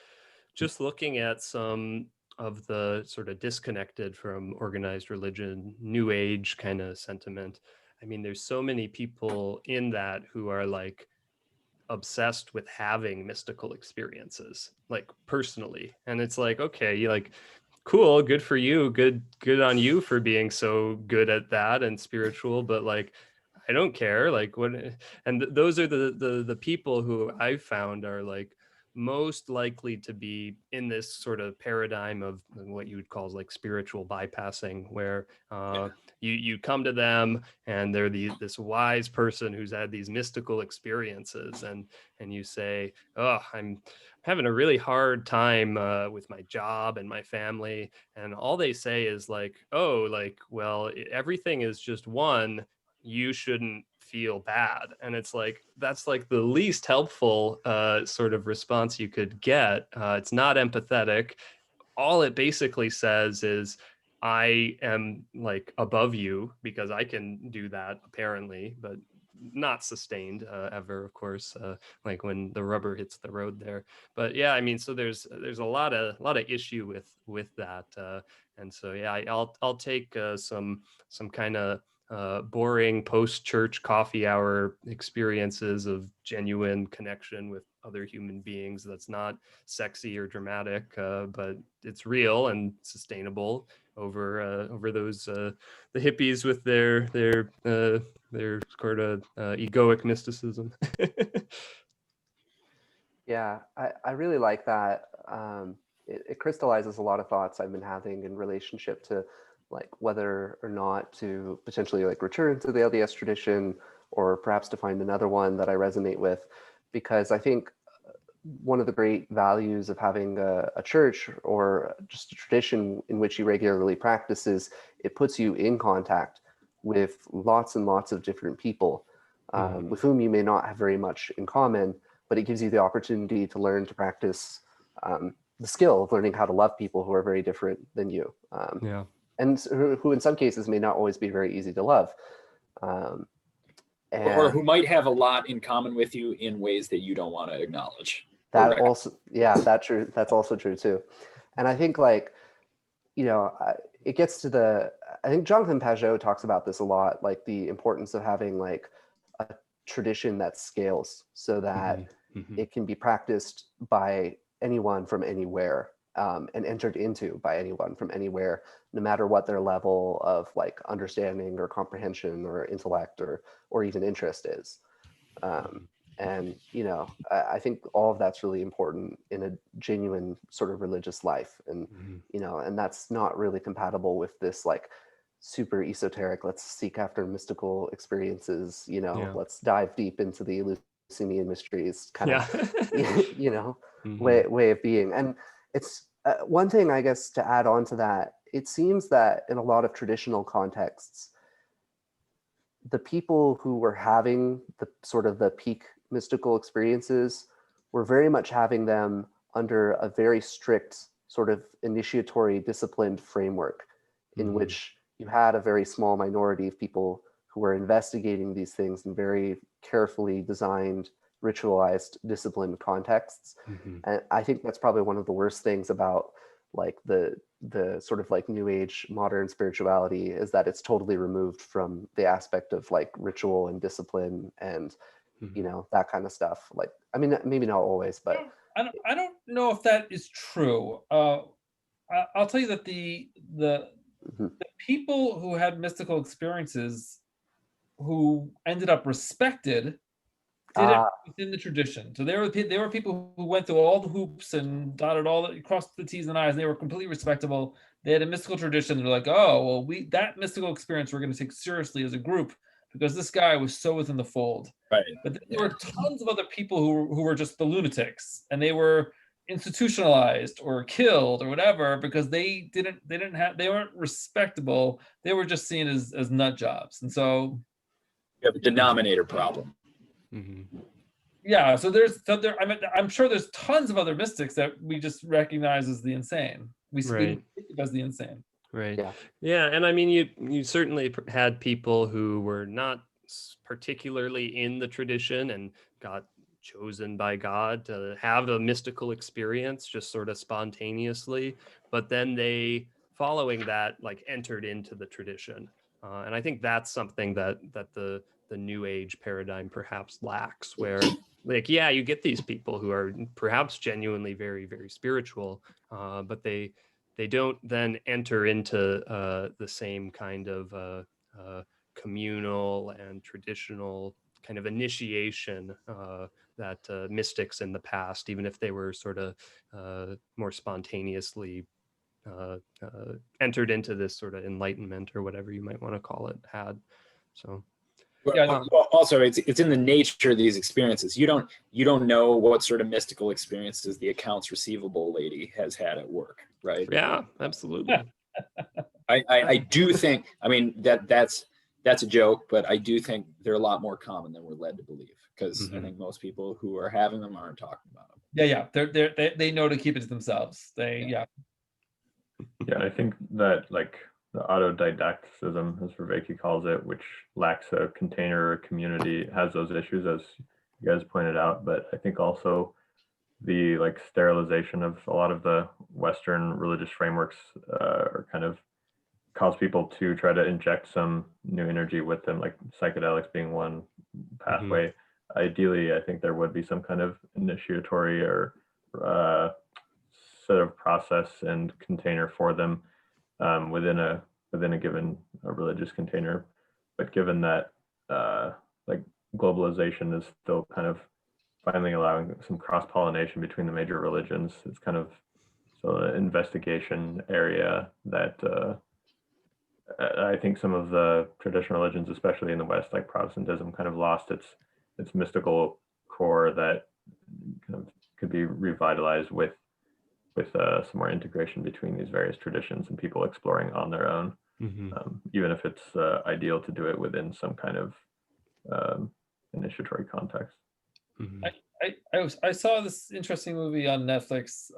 A: just looking at some of the sort of disconnected from organized religion, new age kind of sentiment, I mean, there's so many people in that who are like obsessed with having mystical experiences, like personally. And it's like, okay, you like, cool, good for you, good on you for being so good at that and spiritual, but like, I don't care. Like what? And those are the people who I've found are like most likely to be in this sort of paradigm of what you would call like spiritual bypassing, where you come to them and they're this wise person who's had these mystical experiences, and you say, oh, I'm having a really hard time with my job and my family, and all they say is like, oh, like, well, everything is just one, you shouldn't feel bad. And it's like, that's like the least helpful sort of response you could get. It's not empathetic. All it basically says is, I am like above you because I can do that apparently, but not sustained ever, of course, like when the rubber hits the road there. But yeah, I mean, so there's a lot of issue with that. And so yeah, I'll take some kind of boring post-church coffee hour experiences of genuine connection with other human beings that's not sexy or dramatic, but it's real and sustainable over those the hippies with their sort of egoic mysticism.
B: Yeah, I really like that. It crystallizes a lot of thoughts I've been having in relationship to like whether or not to potentially like return to the LDS tradition, or perhaps to find another one that I resonate with, because I think one of the great values of having a church or just a tradition in which you regularly practice is it puts you in contact with lots and lots of different people with whom you may not have very much in common, but it gives you the opportunity to learn to practice the skill of learning how to love people who are very different than you.
A: Yeah.
B: And who in some cases may not always be very easy to love.
E: Or who might have a lot in common with you in ways that you don't want to acknowledge.
B: That also, yeah, that's also true too. And I think like, you know, it gets to I think Jonathan Pajot talks about this a lot, like the importance of having like a tradition that scales so that it can be practiced by anyone from anywhere. And entered into by anyone from anywhere, no matter what their level of like understanding or comprehension or intellect or even interest is. And you know, I think all of that's really important in a genuine sort of religious life, and you know, and that's not really compatible with this like super esoteric, let's seek after mystical experiences, you know, let's dive deep into the Eleusinian mysteries kind of you know, way of being. And it's one thing, I guess, to add on to that, it seems that in a lot of traditional contexts, the people who were having the sort of the peak mystical experiences were very much having them under a very strict sort of initiatory disciplined framework in which you had a very small minority of people who were investigating these things in very carefully designed, ritualized, disciplined contexts. And I think that's probably one of the worst things about like the sort of like new age modern spirituality, is that it's totally removed from the aspect of like ritual and discipline and you know, that kind of stuff. Like, I mean, maybe not always, but
D: I don't know if that is true. I'll tell you that the people who had mystical experiences who ended up respected did it within the tradition. So there were people who went through all the hoops and crossed the T's and I's, and they were completely respectable. They had a mystical tradition. They're like, oh, well, that mystical experience we're going to take seriously as a group because this guy was so within the fold.
E: Right.
D: But then there were tons of other people who were just the lunatics, and they were institutionalized or killed or whatever because they weren't respectable. They were just seen as nut jobs. And so
E: you have a denominator problem.
D: Yeah, so there. I mean, I'm sure there's tons of other mystics that we just recognize as the insane. We
A: Right.
D: think of as the insane.
A: Right.
B: Yeah.
A: Yeah, and I mean, you certainly had people who were not particularly in the tradition and got chosen by God to have a mystical experience just sort of spontaneously, but then they, following that, like entered into the tradition. And I think that's something that the New Age paradigm perhaps lacks, where like, yeah, you get these people who are perhaps genuinely very, very spiritual, but they don't then enter into the same kind of communal and traditional kind of initiation that mystics in the past, even if they were sort of more spontaneously entered into this sort of enlightenment or whatever you might want to call it, had. So
D: Yeah,
E: Well, also, it's in the nature of these experiences. You don't know what sort of mystical experiences the accounts receivable lady has had at work, right?
A: yeah, absolutely.
E: I do think. I mean that's a joke, but I do think they're a lot more common than we're led to believe, because I think most people who are having them aren't talking about them.
D: yeah. They know to keep it to themselves.
E: Yeah.
C: Yeah, and I think that like the autodidacticism, as Viveki calls it, which lacks a container or community, has those issues, as you guys pointed out. But I think also the like sterilization of a lot of the Western religious frameworks are kind of cause people to try to inject some new energy with them, like psychedelics being one pathway. Ideally, I think there would be some kind of initiatory or sort of process and container for them within a given religious container. But given that like globalization is still kind of finally allowing some cross-pollination between the major religions, it's kind of so an investigation area that I think some of the traditional religions, especially in the West, like Protestantism, kind of lost its mystical core that kind of could be revitalized with some more integration between these various traditions and people exploring on their own, even if it's ideal to do it within some kind of initiatory context.
D: I saw this interesting movie on Netflix.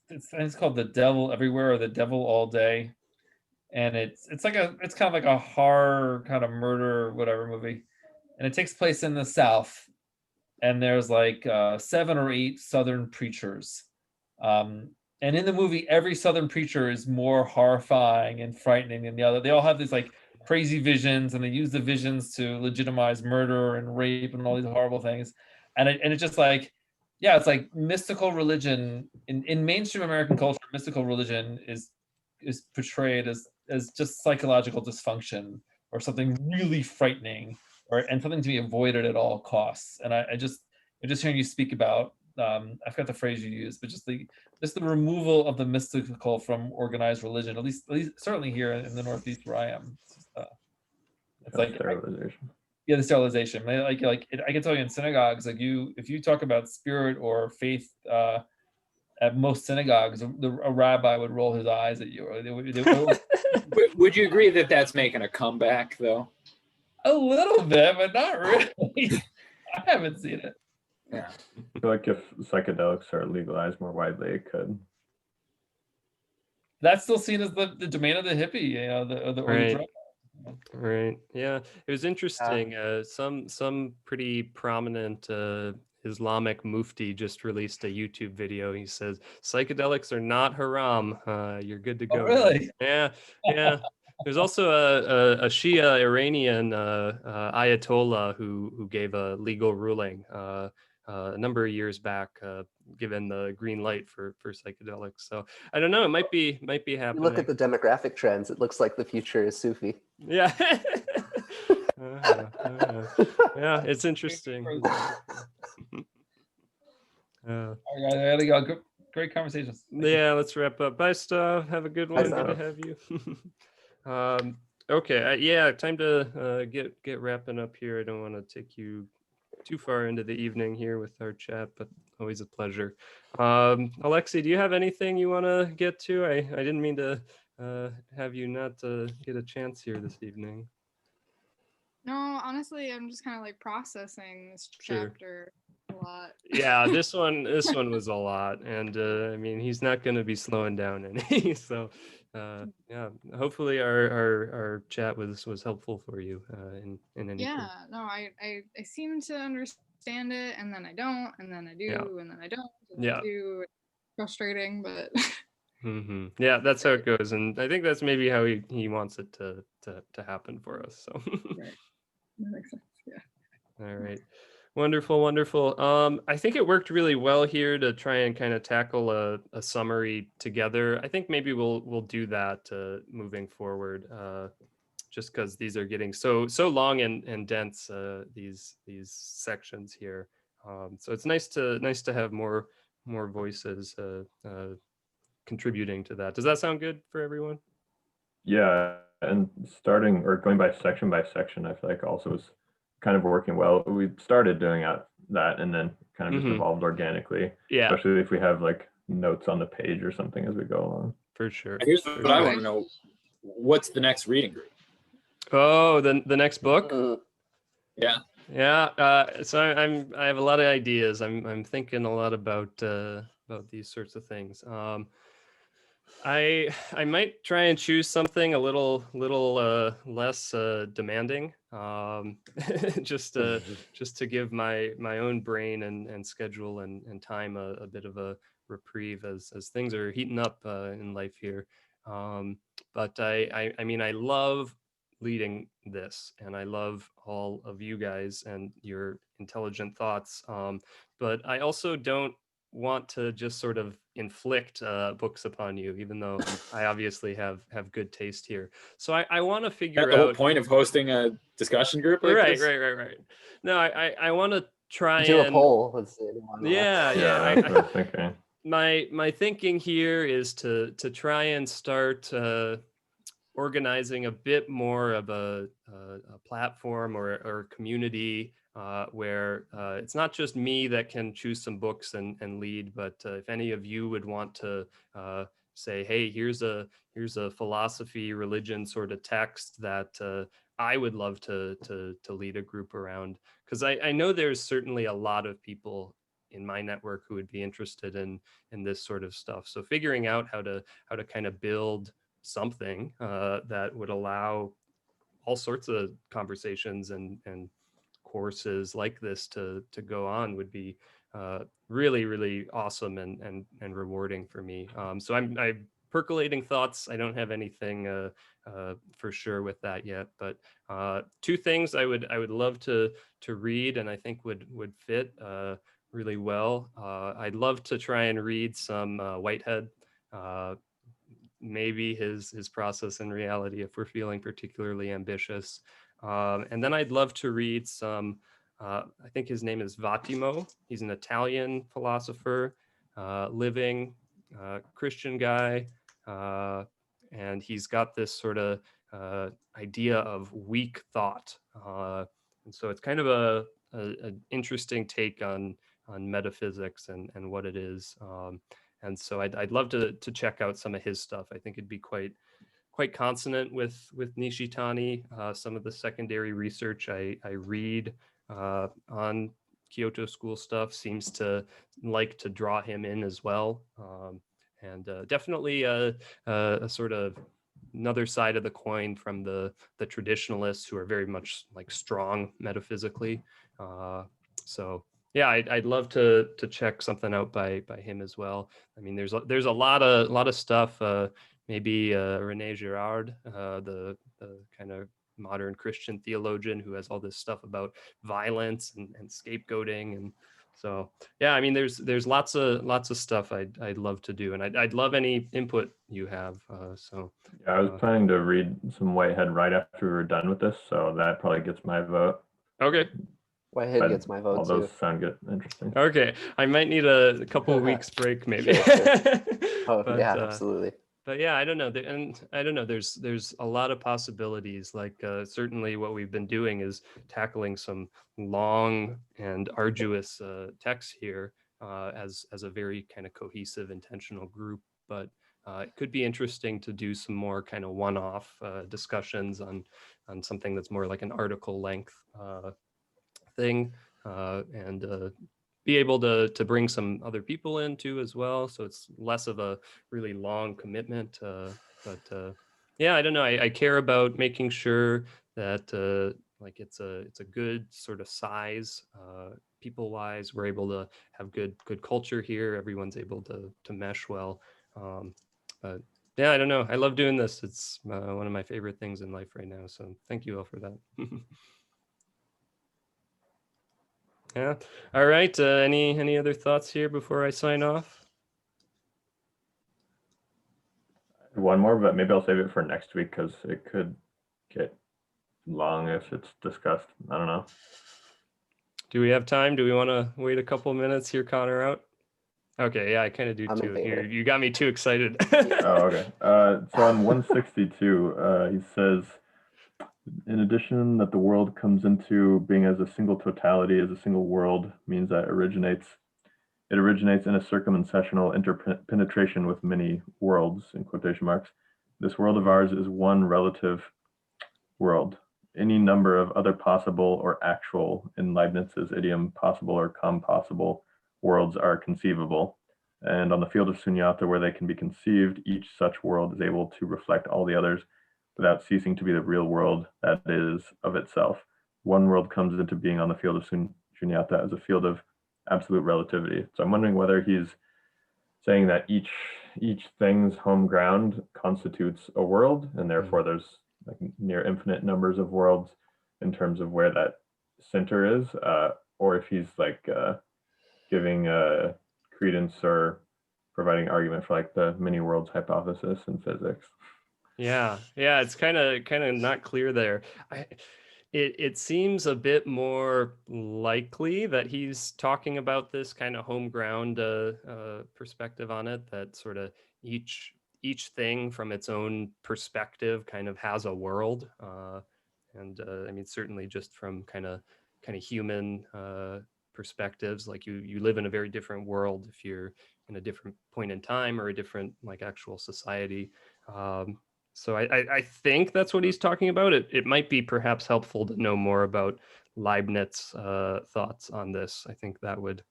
D: It's called The Devil Everywhere, or The Devil All Day, and it's kind of like a horror kind of murder whatever movie, and it takes place in the South, and there's like 7 or 8 Southern preachers, and in the movie every Southern preacher is more horrifying and frightening than the other. They all have these like crazy visions, and they use the visions to legitimize murder and rape and all these horrible things, and it's just like, yeah, it's like mystical religion in mainstream American culture. Mystical religion is portrayed as just psychological dysfunction or something really frightening, and something to be avoided at all costs. And I just hearing you speak about, I forgot the phrase you used, but just the removal of the mystical from organized religion, at least certainly here in the Northeast where I am. It's like
C: sterilization.
D: The sterilization. I can tell you in synagogues, like if you talk about spirit or faith at most synagogues, a rabbi would roll his eyes at you. Or they
E: Would you agree that that's making a comeback, though?
D: A little bit, but not really. I haven't seen it.
E: Yeah.
C: I feel like if psychedelics are legalized more widely, it could.
D: That's still seen as the domain of the hippie, the drug.
A: Right. Yeah. It was interesting. Some pretty prominent Islamic mufti just released a YouTube video. He says psychedelics are not haram. You're good to go.
D: Oh, really?
A: Yeah. Yeah. There's also a Shia Iranian Ayatollah who gave a legal ruling a number of years back, given the green light for psychedelics. So I don't know. It might be happening.
B: You look at the demographic trends, it looks like the future is Sufi.
A: Yeah. Yeah, it's interesting.
D: All right, I gotta go. Great conversations.
A: Yeah, let's wrap up. Bye, Stav. Have a good one. Good to have you. Okay. Yeah, time to get wrapping up here. I don't want to take you too far into the evening here with our chat, but always a pleasure. Alexi, do you have anything you want to get to? I didn't mean to have you not get a chance here this evening.
F: No, honestly, I'm just kind of like processing this
A: Sure.
F: chapter a lot.
A: Yeah, this one was a lot, and I mean, he's not going to be slowing down any. So yeah, hopefully our chat was helpful for you in any
F: Yeah, no, I seem to understand it, and then I don't, and then I do,
A: Yeah.
F: and then I don't, and
A: Yeah.
F: I do. It's frustrating, but
A: Yeah, that's how it goes, and I think that's maybe how he wants it to happen for us. So
F: right, that makes sense. Yeah.
A: all right. Wonderful, wonderful. I think it worked really well here to try and kind of tackle a summary together. I think maybe we'll do that moving forward, just because these are getting so long and dense. These sections here. So it's nice to have more voices contributing to that. Does that sound good for everyone?
C: Yeah, and starting or going by section, I feel like also is kind of working well. We started doing that and then kind of just evolved organically.
A: Yeah,
C: Especially if we have like notes on the page or something as we go along.
A: for sure.
E: Here's
A: for
E: what I
A: sure.
E: want to know: what's the next reading group?
A: Oh, the next book.
E: Yeah.
A: Yeah. So I have a lot of ideas. I'm thinking a lot about these sorts of things. I might try and choose something a little less demanding. Just to give my own brain and schedule and time a bit of a reprieve as things are heating up in life here. But I mean, I love leading this, and I love all of you guys and your intelligent thoughts. But I also don't want to just sort of inflict books upon you, even though I obviously have good taste here. So I want to figure
E: That's the whole
A: out.
E: point of hosting a discussion group like
A: Right.
E: this?
A: No, I want to try
B: Do a
A: and
B: poll. Let's see anyone wants.
A: yeah.
C: That's what I was thinking.
A: My thinking here is to try and start organizing a bit more of a platform or community where it's not just me that can choose some books and lead, but if any of you would want to say, hey, here's a philosophy, religion sort of text that I would love to lead a group around, because I know there's certainly a lot of people in my network who would be interested in this sort of stuff. So figuring out how to kind of build something that would allow all sorts of conversations and courses like this to go on would be really awesome and rewarding for me. So I'm percolating thoughts. I don't have anything for sure with that yet, but two things I would love to read and I think would fit really well. I'd love to try and read some Whitehead. Maybe his process and reality if we're feeling particularly ambitious. And then I'd love to read some, I think his name is Vattimo. He's an Italian philosopher, living Christian guy. And he's got this sort of idea of weak thought. And so it's kind of an interesting take on metaphysics and what it is. And so I'd love to check out some of his stuff. I think it'd be quite consonant with Nishitani. Some of the secondary research I read on Kyoto school stuff seems to like to draw him in as well. And definitely a sort of another side of the coin from the traditionalists who are very much like strong metaphysically. So yeah, I'd love to check something out by him as well. I mean, there's a lot of stuff. Maybe René Girard, the kind of modern Christian theologian who has all this stuff about violence and scapegoating, and so yeah. I mean, there's lots of stuff I'd love to do, and I'd love any input you have. So
C: yeah, I was planning to read some Whitehead right after we were done with this, so that probably gets my vote.
A: Okay.
B: Whitehead gets my vote
C: all
B: too.
C: those sound good, interesting.
A: Okay, I might need a couple of weeks break maybe.
B: Sure. Oh
A: But,
B: yeah, absolutely.
A: But yeah, I don't know, and I don't know. There's a lot of possibilities. Like certainly, what we've been doing is tackling some long and arduous texts here. as a very kind of cohesive, intentional group. But it could be interesting to do some more kind of one-off discussions on something that's more like an article length thing, and be able to bring some other people in too as well. So it's less of a really long commitment. But yeah, I don't know. I care about making sure that like it's a good sort of size, people wise. We're able to have good culture here. Everyone's able to mesh well. But yeah, I don't know. I love doing this. It's one of my favorite things in life right now. So thank you all for that. Yeah. All right. Any other thoughts here before I sign off?
C: One more, but maybe I'll save it for next week because it could get long if it's discussed. I don't know.
A: Do we have time? Do we want to wait a couple minutes here, Connor out? Okay, yeah, I kind of do
B: I'm in
A: too.
B: favor.
A: You got me too excited.
C: Oh, okay. So on 162, he says, in addition, that the world comes into being as a single totality, as a single world, means that it originates in a circumsessional interpenetration with many worlds, in quotation marks. This world of ours is one relative world. Any number of other possible or actual, in Leibniz's idiom, possible or compossible worlds are conceivable. And on the field of Śūnyatā, where they can be conceived, each such world is able to reflect all the others without ceasing to be the real world that is of itself. One world comes into being on the field of Śūnyatā as a field of absolute relativity. So I'm wondering whether he's saying that each thing's home ground constitutes a world, and therefore there's like near infinite numbers of worlds in terms of where that center is, or if he's like giving credence or providing argument for like the many worlds hypothesis in physics.
A: Yeah, it's kind of not clear there. It seems a bit more likely that he's talking about this kind of home ground perspective on it, that sort of each thing from its own perspective kind of has a world. And I mean, certainly just from kind of human perspectives, like you live in a very different world if you're in a different point in time or a different like actual society. So I think that's what he's talking about. It might be perhaps helpful to know more about Leibniz thoughts on this. I think that would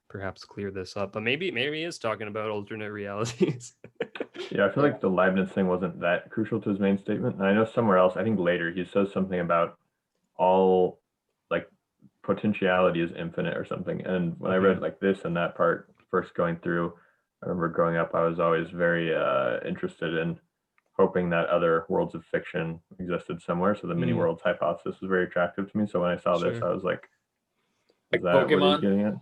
A: perhaps clear this up. But maybe he is talking about alternate realities.
C: Yeah, I feel like the Leibniz thing wasn't that crucial to his main statement. And I know somewhere else, I think later, he says something about all like potentiality is infinite or something. And when I read like this and that part first going through, I remember growing up, I was always very interested in hoping that other worlds of fiction existed somewhere. So the many worlds hypothesis was very attractive to me. So when I saw this, I was like, is that
E: Pokemon?
C: what he's getting at?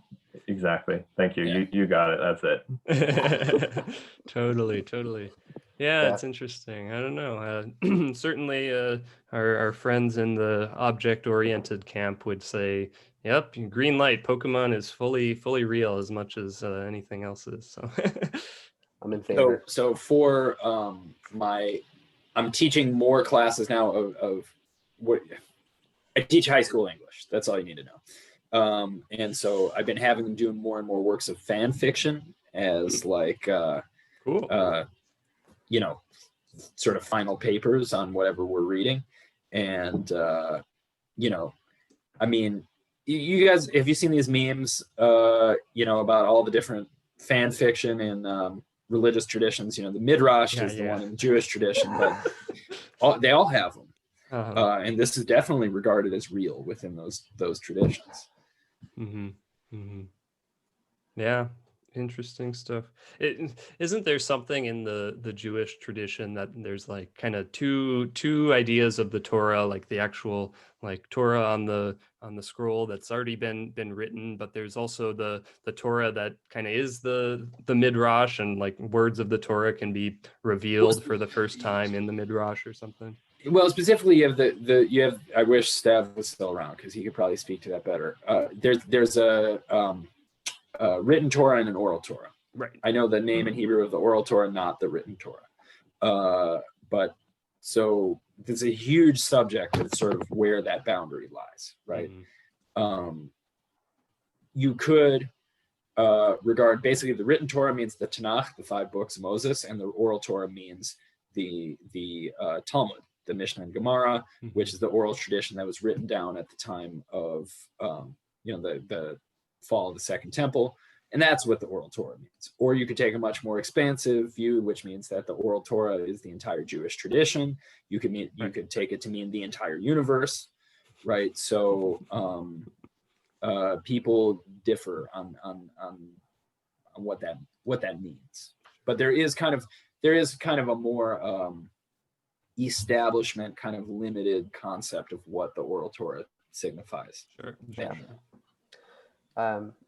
C: Exactly. Thank you.
E: Yeah.
C: You got it. That's it.
A: Totally. Yeah, it's interesting. I don't know. Certainly our friends in the object-oriented camp would say, yep, green light, Pokemon is fully real as much as anything else is. So
B: I'm in favor.
E: So for I'm teaching more classes now of what I teach high school English. That's all you need to know. And so I've been having them doing more and more works of fan fiction as like
A: cool.
E: You know, sort of final papers on whatever we're reading. And you know, I mean, you guys, have you seen these memes you know, about all the different fan fiction and religious traditions? You know, the Midrash is the one in the Jewish tradition, but they all have them. And this is definitely regarded as real within those traditions.
A: Yeah, interesting stuff. Isn't there something in the Jewish tradition that there's like kind of two ideas of the Torah, like the actual like Torah on the scroll that's already been written, but there's also the Torah that kind of is the Midrash, and like words of the Torah can be revealed for the first time in the Midrash or something.
E: Well, specifically, you have I wish Stav was still around because he could probably speak to that better. There's a written Torah and an oral Torah.
A: Right.
E: I know the name in Hebrew of the oral Torah, not the written Torah. But so there's a huge subject of sort of where that boundary lies, right? You could regard basically the written Torah means the Tanakh, the 5 books of Moses, and the oral Torah means the Talmud, the Mishnah and Gemara, which is the oral tradition that was written down at the time of the fall of the Second Temple. And that's what the oral Torah means. Or you could take a much more expansive view, which means that the oral Torah is the entire Jewish tradition. You could take it to mean the entire universe, right? So people differ on what that means. But there is kind of a more establishment, kind of limited concept of what the oral Torah signifies.
A: Sure.
B: Yeah.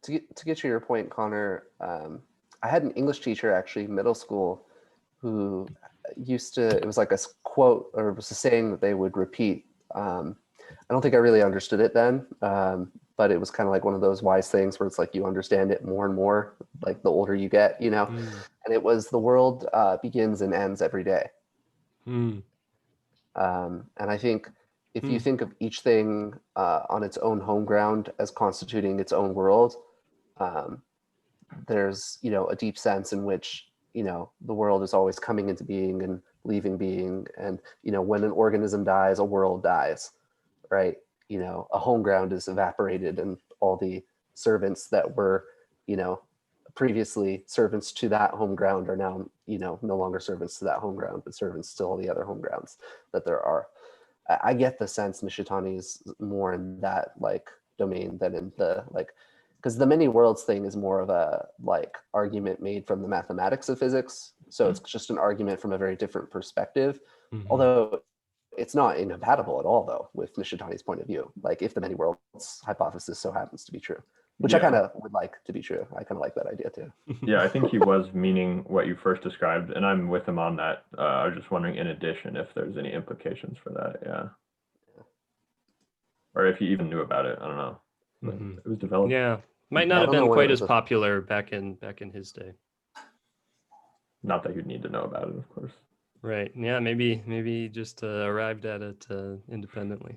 B: To get to your point, Connor, I had an English teacher actually in middle school who it was like a quote, or it was a saying that they would repeat. I don't think I really understood it then, but it was kind of like one of those wise things where it's like you understand it more and more, like the older you get, And it was, the world begins and ends every day. And I think if you think of each thing on its own home ground as constituting its own world, there's, a deep sense in which, the world is always coming into being and leaving being. And, when an organism dies, a world dies, right? A home ground is evaporated, and all the servants that were, previously servants to that home ground are now, no longer servants to that home ground, but servants to all the other home grounds that there are. I get the sense Nishitani is more in that like domain than in the because the many worlds thing is more of a argument made from the mathematics of physics. So it's just an argument from a very different perspective. Although it's not incompatible at all though with Nishitani's point of view. Like if the many worlds hypothesis so happens to be true, which I kind of would like to be true. I kind of like that idea too.
C: Yeah, I think he was meaning what you first described, and I'm with him on that. I was just wondering, in addition, if there's any implications for that. Yeah. Or if he even knew about it. I don't know. But it was developed.
A: Yeah, might not have been quite as popular back in his day.
C: Not that you'd need to know about it, of course.
A: Right. Yeah. Maybe he just arrived at it independently.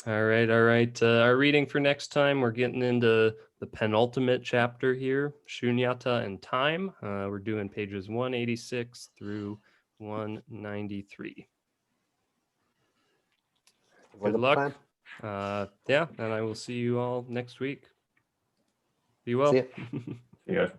A: All right. Our reading for next time, we're getting into the penultimate chapter here, Śūnyatā and time. We're doing pages 186 through 193. Good luck. Yeah, and I will see you all next week. Be well.
B: See ya.
C: See you guys.